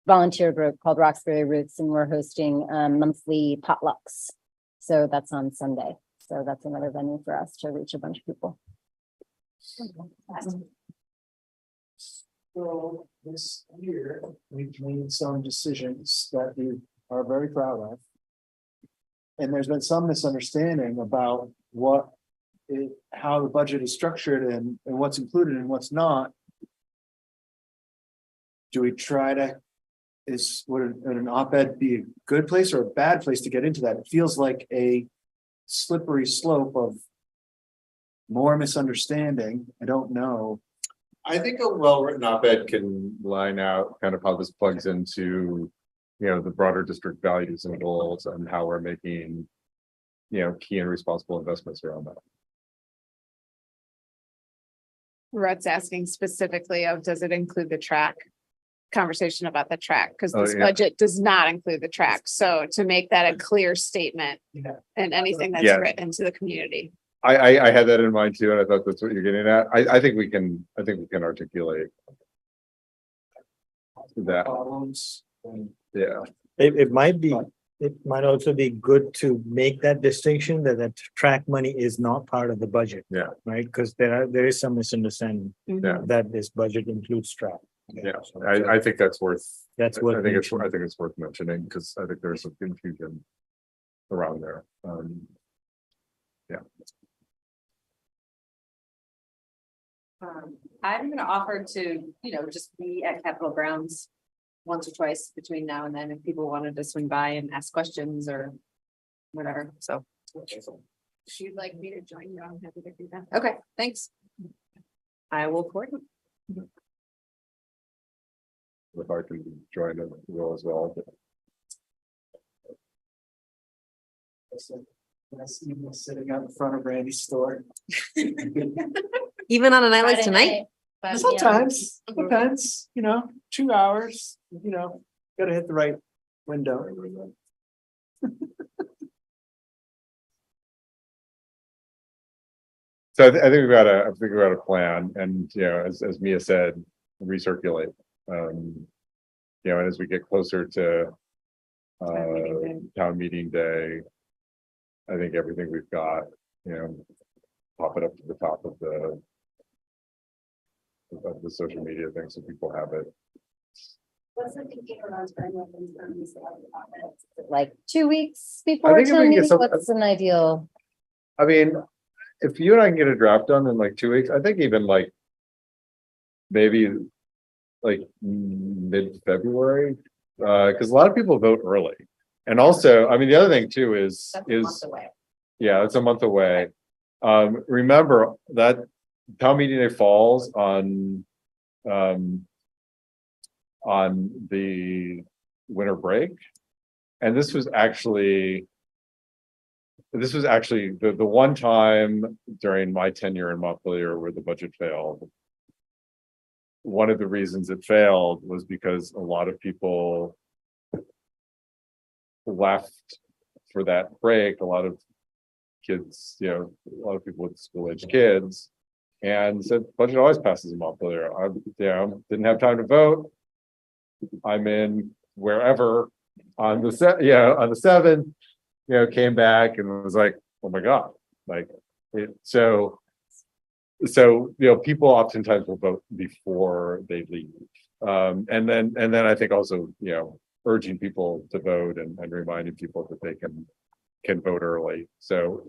volunteer group called Roxbury Roots, and we're hosting monthly potlucks. So that's on Sunday. So that's another venue for us to reach a bunch of people. So this year, we've made some decisions that we are very proud of. And there's been some misunderstanding about how the budget is structured and what's included and what's not. Do we try to, would an op-ed be a good place or a bad place to get into that? It feels like a slippery slope of more misunderstanding. I don't know. I think a well-written op-ed can line out kind of how this plugs into, the broader district values and goals and how we're making, key and responsible investments around that. Rhett's asking specifically does it include the track? Conversation about the track, because Oh, this yeah. budget does not include the track. So to make that a clear statement and anything that's Yeah. written to the community. I had that in mind too, and I thought that's what you're getting at. I think we can articulate that. Problems. Yeah. It might also be good to make that distinction that track money is not part of the budget. Yeah. Right, because there is some misunderstanding Yeah. that this budget includes track. Yeah, I think that's worth. That's worth I think it's mentioning. worth mentioning because I think there's some confusion around there. Yeah. I'm gonna offer to, just be at Capitol Grounds once or twice between now and then if people wanted to swing by and ask questions or whatever, so. If you'd like me to join you, I'm happy to do that. Okay, thanks. I will coordinate. If I can join it as well. I see you sitting out in front of Randy's store. Even on a night like Friday tonight? night, 5 p.m. Sometimes, depends, 2 hours, gotta hit the right window. So I think we've got a plan, and as Mia said, recirculate. And as we get closer to town meeting day, I think everything we've got, pop it up to the top of the social media thing so people have it. Like 2 weeks I before think if we town can get meeting, some- what's an ideal? I mean, if you and I can get a draft done in like 2 weeks, I think even like maybe like mid-February, because a lot of people vote early. And also, I mean, the other thing too is yeah, it's a month away. Remember that town meeting day falls on the winter break. And this was actually the one time during my tenure in Montpelier where the budget failed. One of the reasons it failed was because a lot of people left for that break, a lot of kids, you know, a lot of people with school-age kids, and said budget always passes in Montpelier. I, didn't have time to vote. I'm in wherever on the on the 7th, came back and was like, oh my God, like so people oftentimes will vote before they leave. And then I think also, urging people to vote and reminding people that they can vote early. So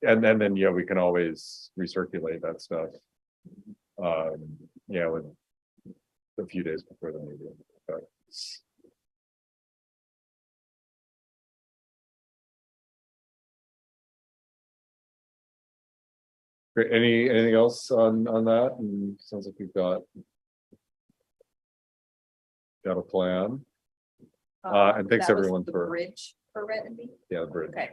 and then we can always recirculate that stuff. In a few days before the meeting. But, great. Anything else on that? And sounds like we've got a plan. And thanks everyone for bridge for Renton. the bridge. Okay.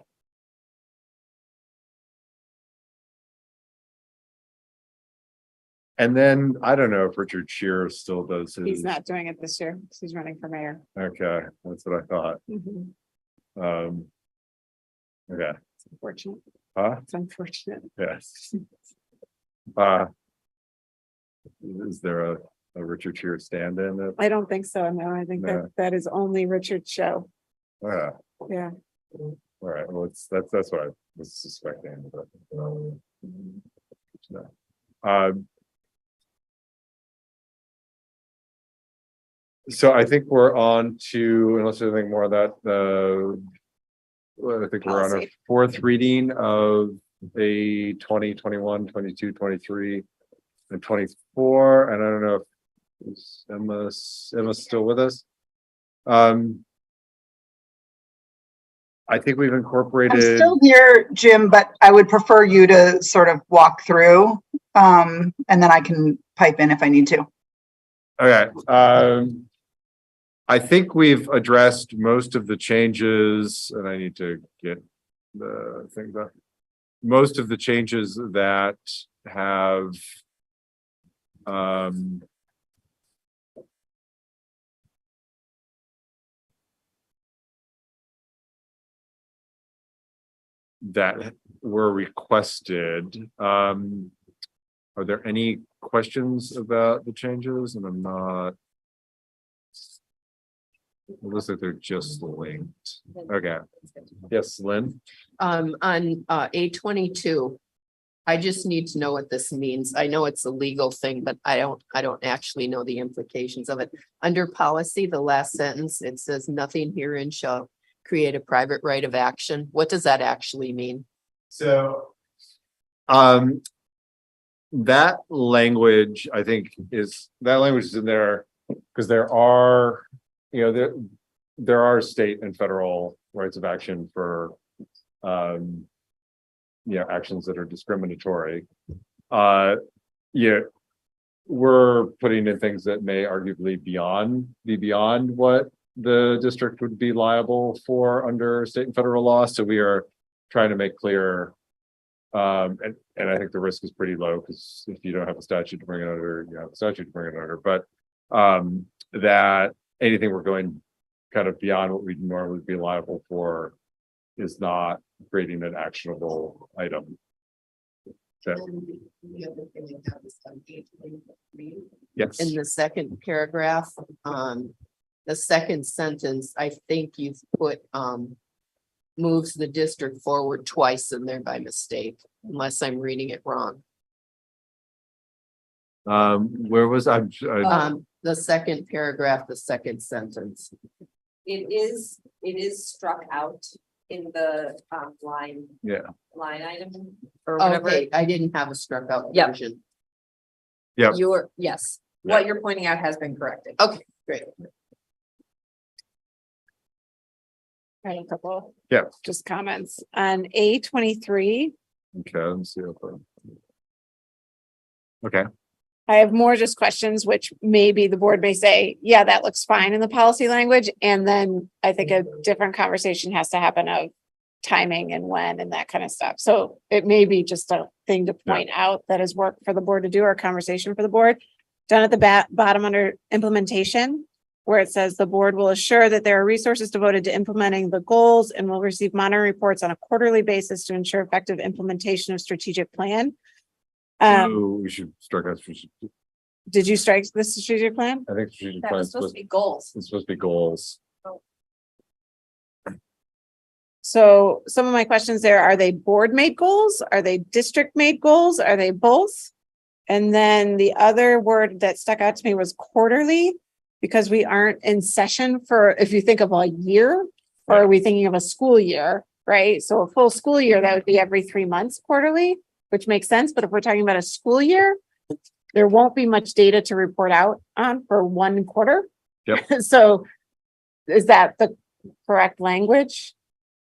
And then I don't know if Richard Shearer still does his. He's not doing it this year because he's running for mayor. Okay, that's what I thought. Mhm. Okay. It's unfortunate. Huh? It's unfortunate. Yes. Is there a Richard Shearer stand-in? I don't think so. No, I think No. that is only Richard's show. Yeah. Yeah. All right. Well, that's what I was suspecting. But, no. So I think we're on to, unless there's anything more of that, I think we're on our Policy. 4th reading of a 20, 21, 22, 23, and 24. And I don't know if Emma's still with us. I think we've I'm incorporated. still here, Jim, but I would prefer you to sort of walk through, and then I can pipe in if I need to. Okay. I think we've addressed most of the changes, and I need to get the thing back. Most of the changes that have that were requested. Are there any questions about the changes? And I'm not. It looks like they're just linked. Okay. Yes, Lynn. On A22, I just need to know what this means. I know it's a legal thing, but I don't actually know the implications of it. Under policy, the last sentence, it says nothing herein shall create a private right of action. What does that actually mean? So, that language, I think, is in there because there are, there are state and federal rights of action for, actions that are discriminatory. We're putting in things that may arguably be beyond what the district would be liable for under state and federal law. So we are trying to make clear, and I think the risk is pretty low because if you don't have a statute to bring it under, you have a statute to bring it under, but that anything we're going kind of beyond what we'd normally be liable for is not creating an actionable item. So, The other thing I have is on A23. yes. In the second paragraph, the second sentence, I think you've put moves the district forward twice in there by mistake, unless I'm reading it wrong. Where was I? The second paragraph, the second sentence. It is struck out in the line item or whatever. Okay, I didn't have a struck out Yep. version. Yep. Yes, what you're pointing out has been corrected. Okay, great. Right, a couple. Yeah. Just comments on A23. Okay, let's see. Okay, I have more just questions, which maybe the board may say, yeah, that looks fine in the policy language. And then I think a different conversation has to happen of timing and when and that kind of stuff. So it may be just a thing to point out that is work for the board to do or a conversation for the board. Down at the bottom under implementation, where it says the board will assure that there are resources devoted to implementing the goals and will receive monitoring reports on a quarterly basis to ensure effective implementation of strategic plan. so we should strike out strategic. Did you strike the strategic plan? I think strategic That plan was is supposed to be goals. it's supposed to be goals. So some of my questions there, are they board made goals? Are they district made goals? Are they both? And then the other word that stuck out to me was quarterly, because we aren't in session for, if you think of a year, or are we thinking of a school year, right? So a full school year, that would be every 3 months quarterly, which makes sense. But if we're talking about a school year, there won't be much data to report out on for 1 quarter. Yep. So is that the correct language?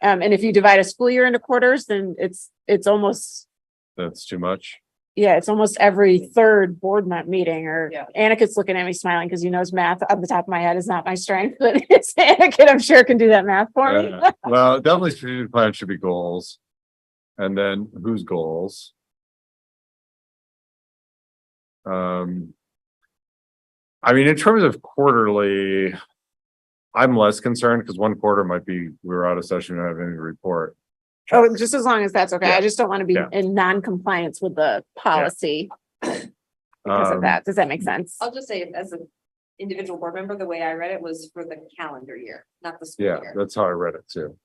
And if you divide a school year into quarters, then it's almost, That's too much. yeah, it's almost every third board meeting or Yeah. Anniket's looking at me smiling because he knows math off the top of my head is not my strength, but it's Anniket, I'm sure, can do that math for me. Well, definitely strategic plan should be goals. And then whose goals? I mean, in terms of quarterly, I'm less concerned because 1 quarter might be, we're out of session, we don't have any report. Oh, just as long as that's okay. I just don't want to be Yeah. in non-compliance with the policy because of that. Does that make sense? I'll just say, as an individual board member, the way I read it was for the calendar year, not the school Yeah, year. that's how I read it too.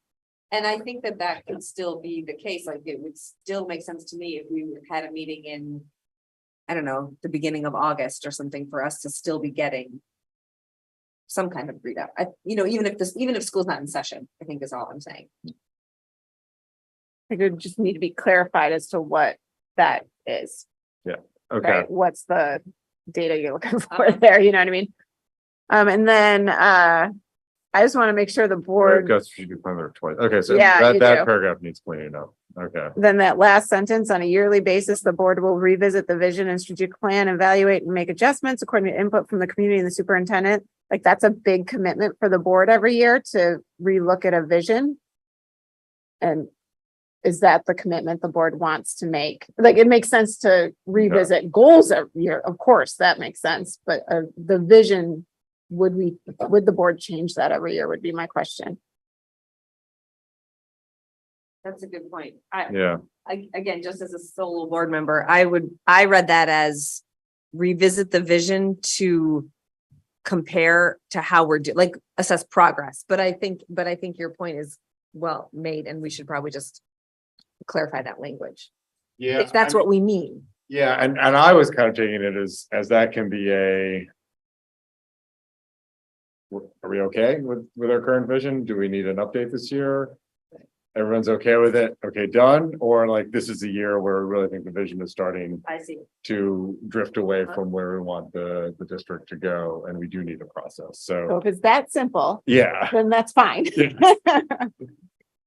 And I think that that could still be the case, like it would still make sense to me if we had a meeting in, I don't know, the beginning of August or something for us to still be getting some kind of readout. Even if school's not in session, I think is all I'm saying. I could just need to be clarified as to what that is. Yeah, okay. Right? What's the data you're looking for there? You know what I mean? And then I just want to make sure the board, Got strategic plan there twice. Okay, so Yeah, you that do. paragraph needs cleaning up. Okay. then that last sentence, on a yearly basis, the board will revisit the vision and strategic plan, evaluate and make adjustments according to input from the community and the superintendent. Like that's a big commitment for the board every year to relook at a vision. And is that the commitment the board wants to make? Like, it makes sense to revisit goals every year. Of course, that makes sense. But the vision, would the board change that every year would be my question. That's a good point. Yeah. Again, just as a solo board member, I read that as revisit the vision to compare to how we're doing, like assess progress. But I think your point is well made, and we should probably just clarify that language. Yeah. If that's what we mean. Yeah, and I was kind of taking it as that can be are we okay with our current vision? Do we need an update this year? Everyone's okay with it? Okay, done? Or like this is a year where we really think the vision is starting I see. to drift away from where we want the district to go, and we do need a process. So So, if it's that simple, yeah. then that's fine.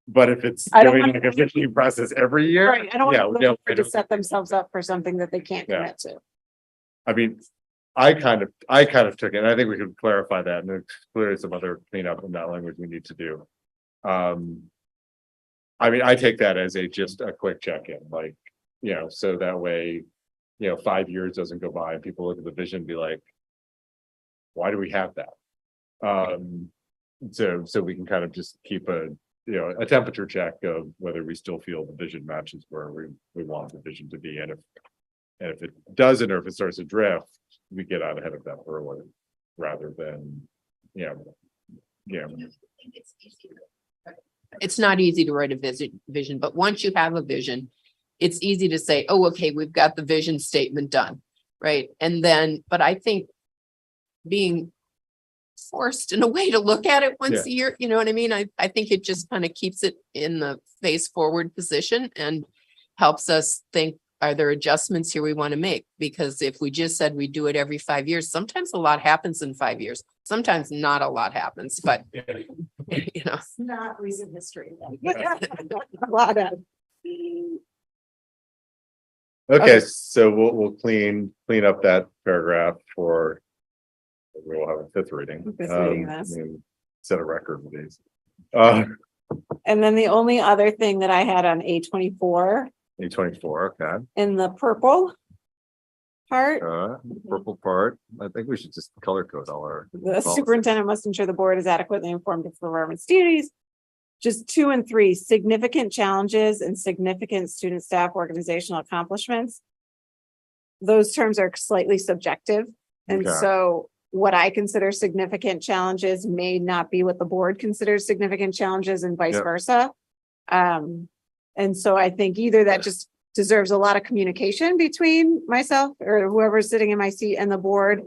But if it's I don't doing want- like a visioning process every year, Right, I don't yeah, want we them don't- to set themselves up for something that they can't Yeah. commit to. I mean, I kind of took it, and I think we could clarify that, and there's clearly some other cleanup in that language we need to do. I mean, I take that as just a quick check-in, like, so that way, 5 years doesn't go by and people look at the vision and be like, why do we have that? So we can kind of just keep a temperature check of whether we still feel the vision matches where we want the vision to be. And if it doesn't, or if it starts to drift, we get out ahead of that early rather than, It's not easy to write a vision, but once you have a vision, it's easy to say, oh, okay, we've got the vision statement done, right? And then, but I think being forced in a way to look at it once Yeah. a year, you know what I mean? I think it just kind of keeps it in the face forward position and helps us think, are there adjustments here we want to make? Because if we just said we do it every 5 years, sometimes a lot happens in 5 years. Sometimes not a lot happens, but you know. Not recent history. A lot of. Okay, so we'll clean up that paragraph for. We'll have a fifth reading. Fifth reading of this. And set a record with these. And then the only other thing that I had on A24 A24, okay. in the purple part, Purple part. I think we should just color code all our. the policies. superintendent must ensure the board is adequately informed of performance duties. Just 2 and 3, significant challenges and significant student staff organizational accomplishments. Those terms are slightly subjective. And Okay. so what I consider significant challenges may not be what the board considers significant challenges and vice Yep. versa. And so I think either that just deserves a lot of communication between myself or whoever's sitting in my seat and the board,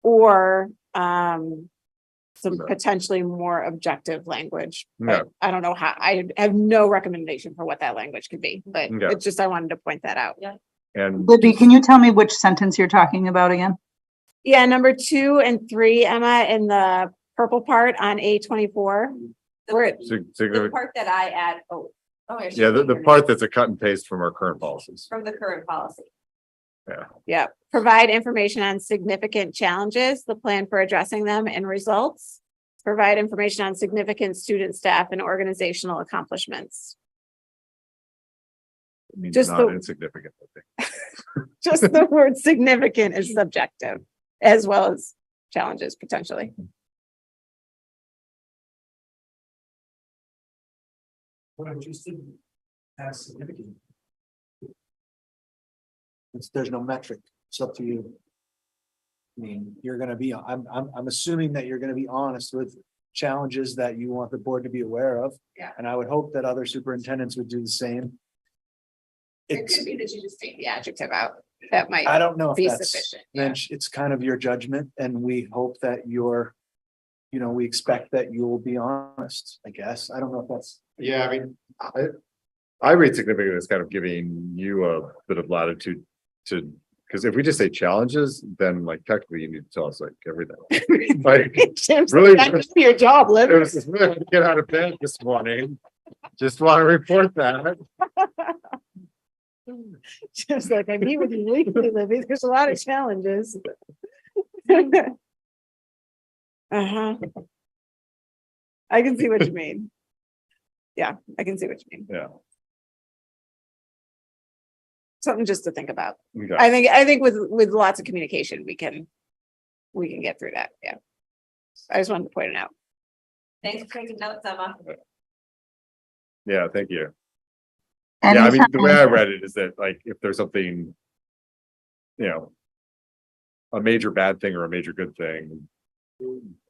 or some potentially more objective language. Yeah. But I don't know how, I have no recommendation for what that language could be, but Yeah. it's just, I wanted to point that out. Yeah. And Libby, can you tell me which sentence you're talking about again? Yeah, number 2 and 3, Emma, in the purple part on A24. Where it, The part that I add, yeah, the part that's a cut and paste from our current policies. from the current policy. yeah, provide information on significant challenges, the plan for addressing them and results. Provide information on significant student, staff, and organizational accomplishments. It means Just not the- insignificant. I think. Just the word significant is subjective, as well as challenges potentially. What I'm interested in as significant. There's no metric. It's up to you. I mean, you're gonna be, I'm assuming that you're gonna be honest with challenges that you want the board to be aware of. Yeah. And I would hope that other superintendents would do the same. It It's, could be that you just take the adjective out. That might I don't know if be that's, sufficient. then it's kind of your judgment and we hope that you're, you know, we expect that you will be honest, I guess. I don't know if that's. Yeah, I mean, I read significant as kind of giving you a bit of latitude to, because if we just say challenges, then like technically you need to tell us like everything. Like, Jim's really, like, "That's your job, it Liv." was just really hard to get out of bed this morning. Just want to report that. Jim's like, I meet with you weekly, Libby. There's a lot of challenges. Uh-huh. I can see what you mean. Yeah, I can see what you mean. Yeah. Something just to think about. Okay. I think with lots of communication, we can get through that. Yeah. I just wanted to point it out. Thanks for taking notes, Emma. Yeah, thank you. Yeah, I mean, the way I Anytime. read it is that like, if there's something, you know, a major bad thing or a major good thing,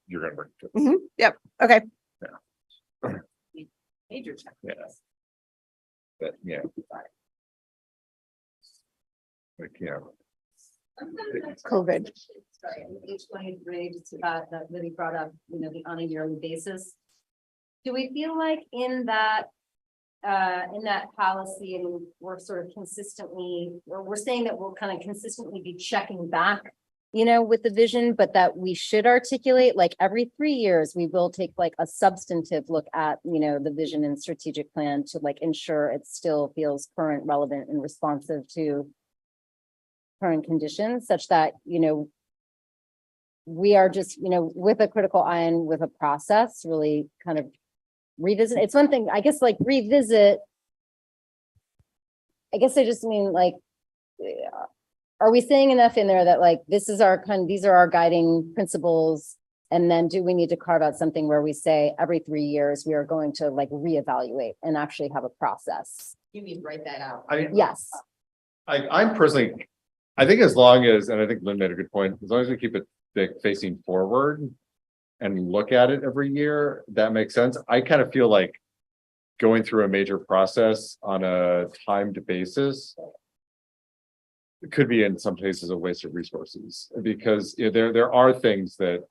you're gonna bring it to us. Yep. Okay. Major check. Yeah. But, yeah. Like, yeah. COVID. Sorry, H23, just about that really brought up, you know, the on a yearly basis. Do we feel like in that policy, and we're sort of consistently, or we're saying that we'll kind of consistently be checking back, you know, with the vision, but that we should articulate like every 3 years, we will take like a substantive look at, you know, the vision and strategic plan to like ensure it still feels current, relevant, and responsive to current conditions, such that, you know, we are just, you know, with a critical eye and with a process, really kind of revisit. It's one thing, I guess, like revisit. I guess I just mean like, are we saying enough in there that like, this is our these are our guiding principles? And then do we need to carve out something where we say every 3 years, we are going to like reevaluate and actually have a process? You mean write that out? Yes. I'm personally, I think as long as, and I think Lynn made a good point, as long as we keep it facing forward and look at it every year, that makes sense. I kind of feel like going through a major process on a timed basis it could be in some cases a waste of resources because there are things that,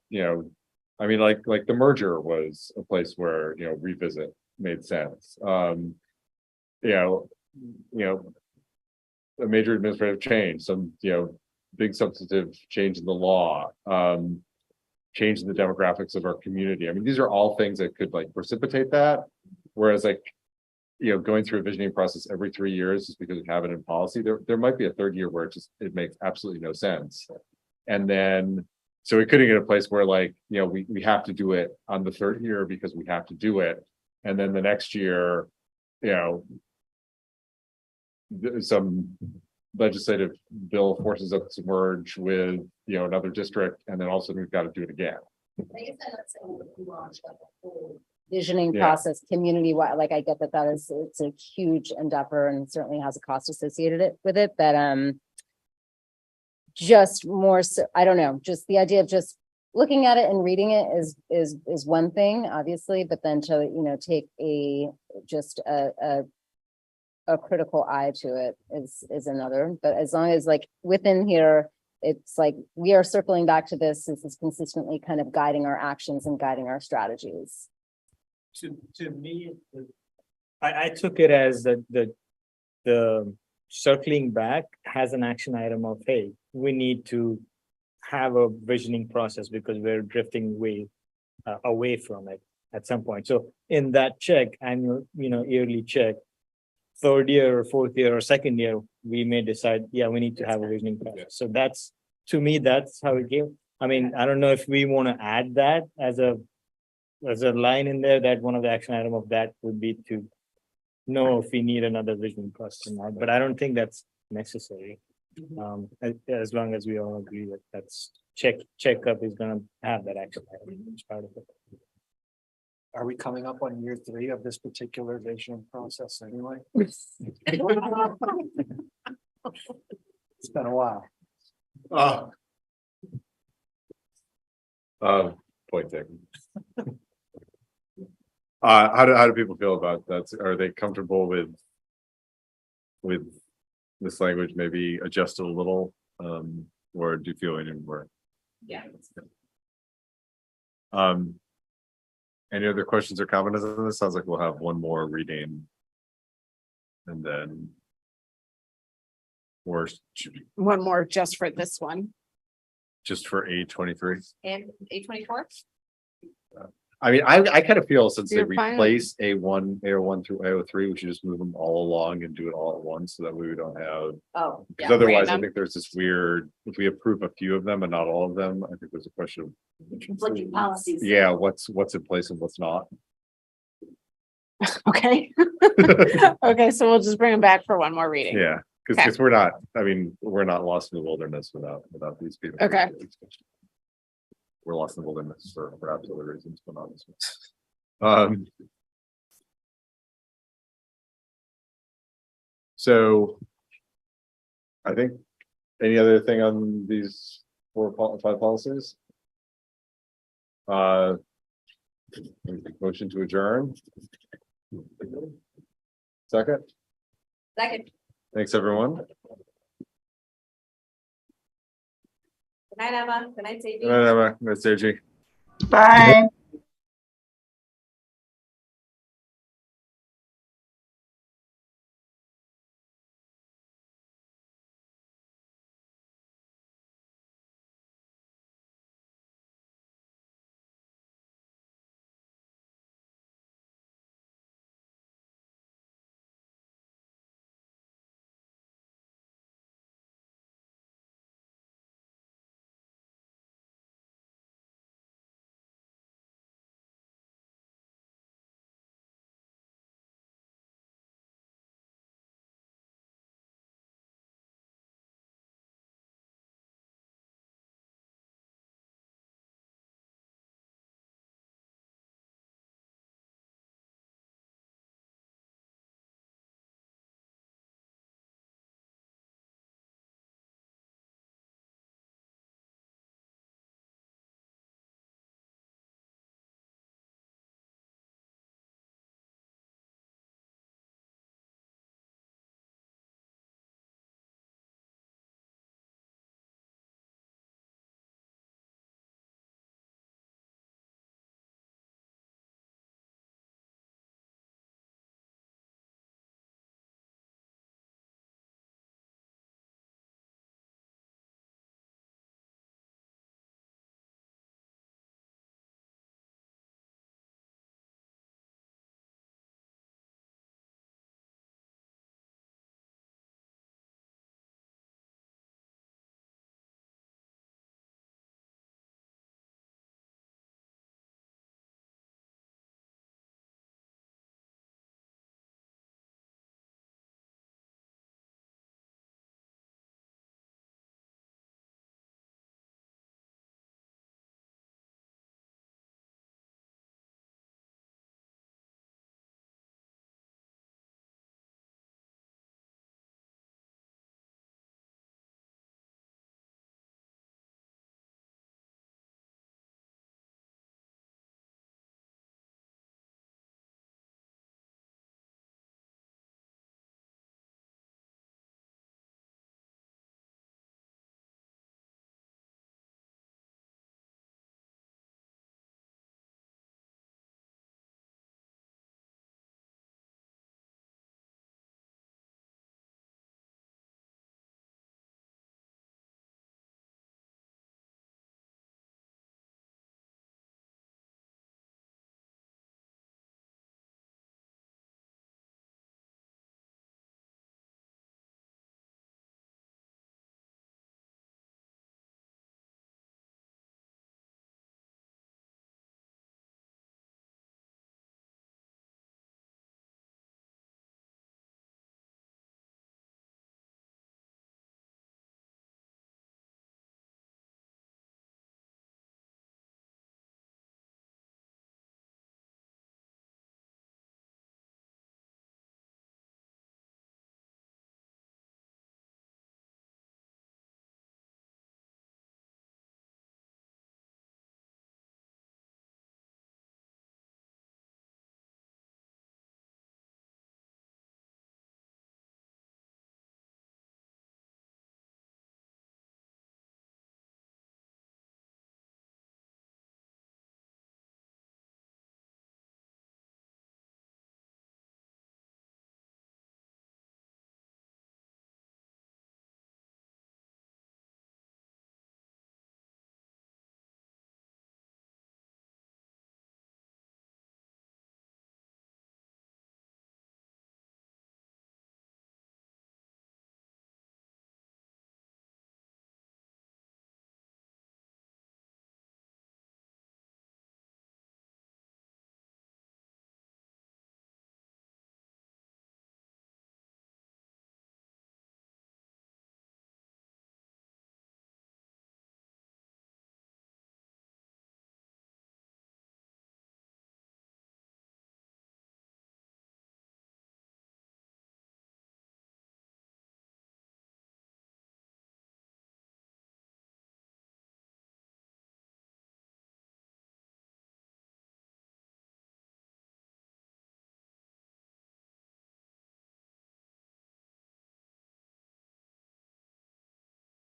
I mean, like the merger was a place where, revisit made sense. You know, a major administrative change, some, big substantive change in the law, change in the demographics of our community. I mean, these are all things that could like precipitate that. Whereas like, going through a visioning process every 3 years just because we have it in policy, there might be a third year where it makes absolutely no sense. And then, so we couldn't get a place where like, we have to do it on the third year because we have to do it. And then the next year, some legislative bill forces us to merge with, another district, and then also we've got to do it again. Visioning Yeah. process, community wide, like I get that it's a huge endeavor and certainly has a cost associated with it, but just more so, I don't know, just the idea of just looking at it and reading it is one thing, obviously, but then to, take a critical eye to it is another. But as long as like within here, it's like we are circling back to this is consistently kind of guiding our actions and guiding our strategies. To me, I took it as the circling back has an action item of, hey, we need to have a visioning process because we're drifting way away from it at some point. So in that check, annual, yearly check, third year or fourth year or second year, we may decide, yeah, we need to have a visioning process. So that's, to me, that's how it came. I mean, I don't know if we want to add that as a line in there, that one of the action item of that would be to know if we need another visioning process or not, but I don't think that's necessary. As long as we all agree that that's checkup is gonna have that action item as part of it. Are we coming up on year 3 of this particular vision process anyway? It's been a while. Point taken. How do people feel about that? Are they comfortable with this language, maybe adjust it a little, or do you feel anywhere? Yeah. Any other questions or comments on this? Sounds like we'll have one more reading. And then. Or One more just for this one. just for A23. And A24? I mean, I kind of feel since they You're fine. replace A1 through A03, we should just move them all along and do it all at once so that way we don't have. Oh, Because otherwise, I random. think there's this weird, if we approve a few of them and not all of them, I think there's a question of. conflicting policies. Yeah, what's in place and what's not. Okay. Okay, so we'll just bring them back for one more reading. Yeah, because we're not, I mean, we're not lost in the wilderness without these people. Okay. We're lost in the wilderness for perhaps other reasons, but not this one. So I think any other thing on these 5 policies? Motion to adjourn. Second. Thanks, everyone. Good night, Emma. Good night, Sadie. Good night, Emma. Good night, Sergi. Bye.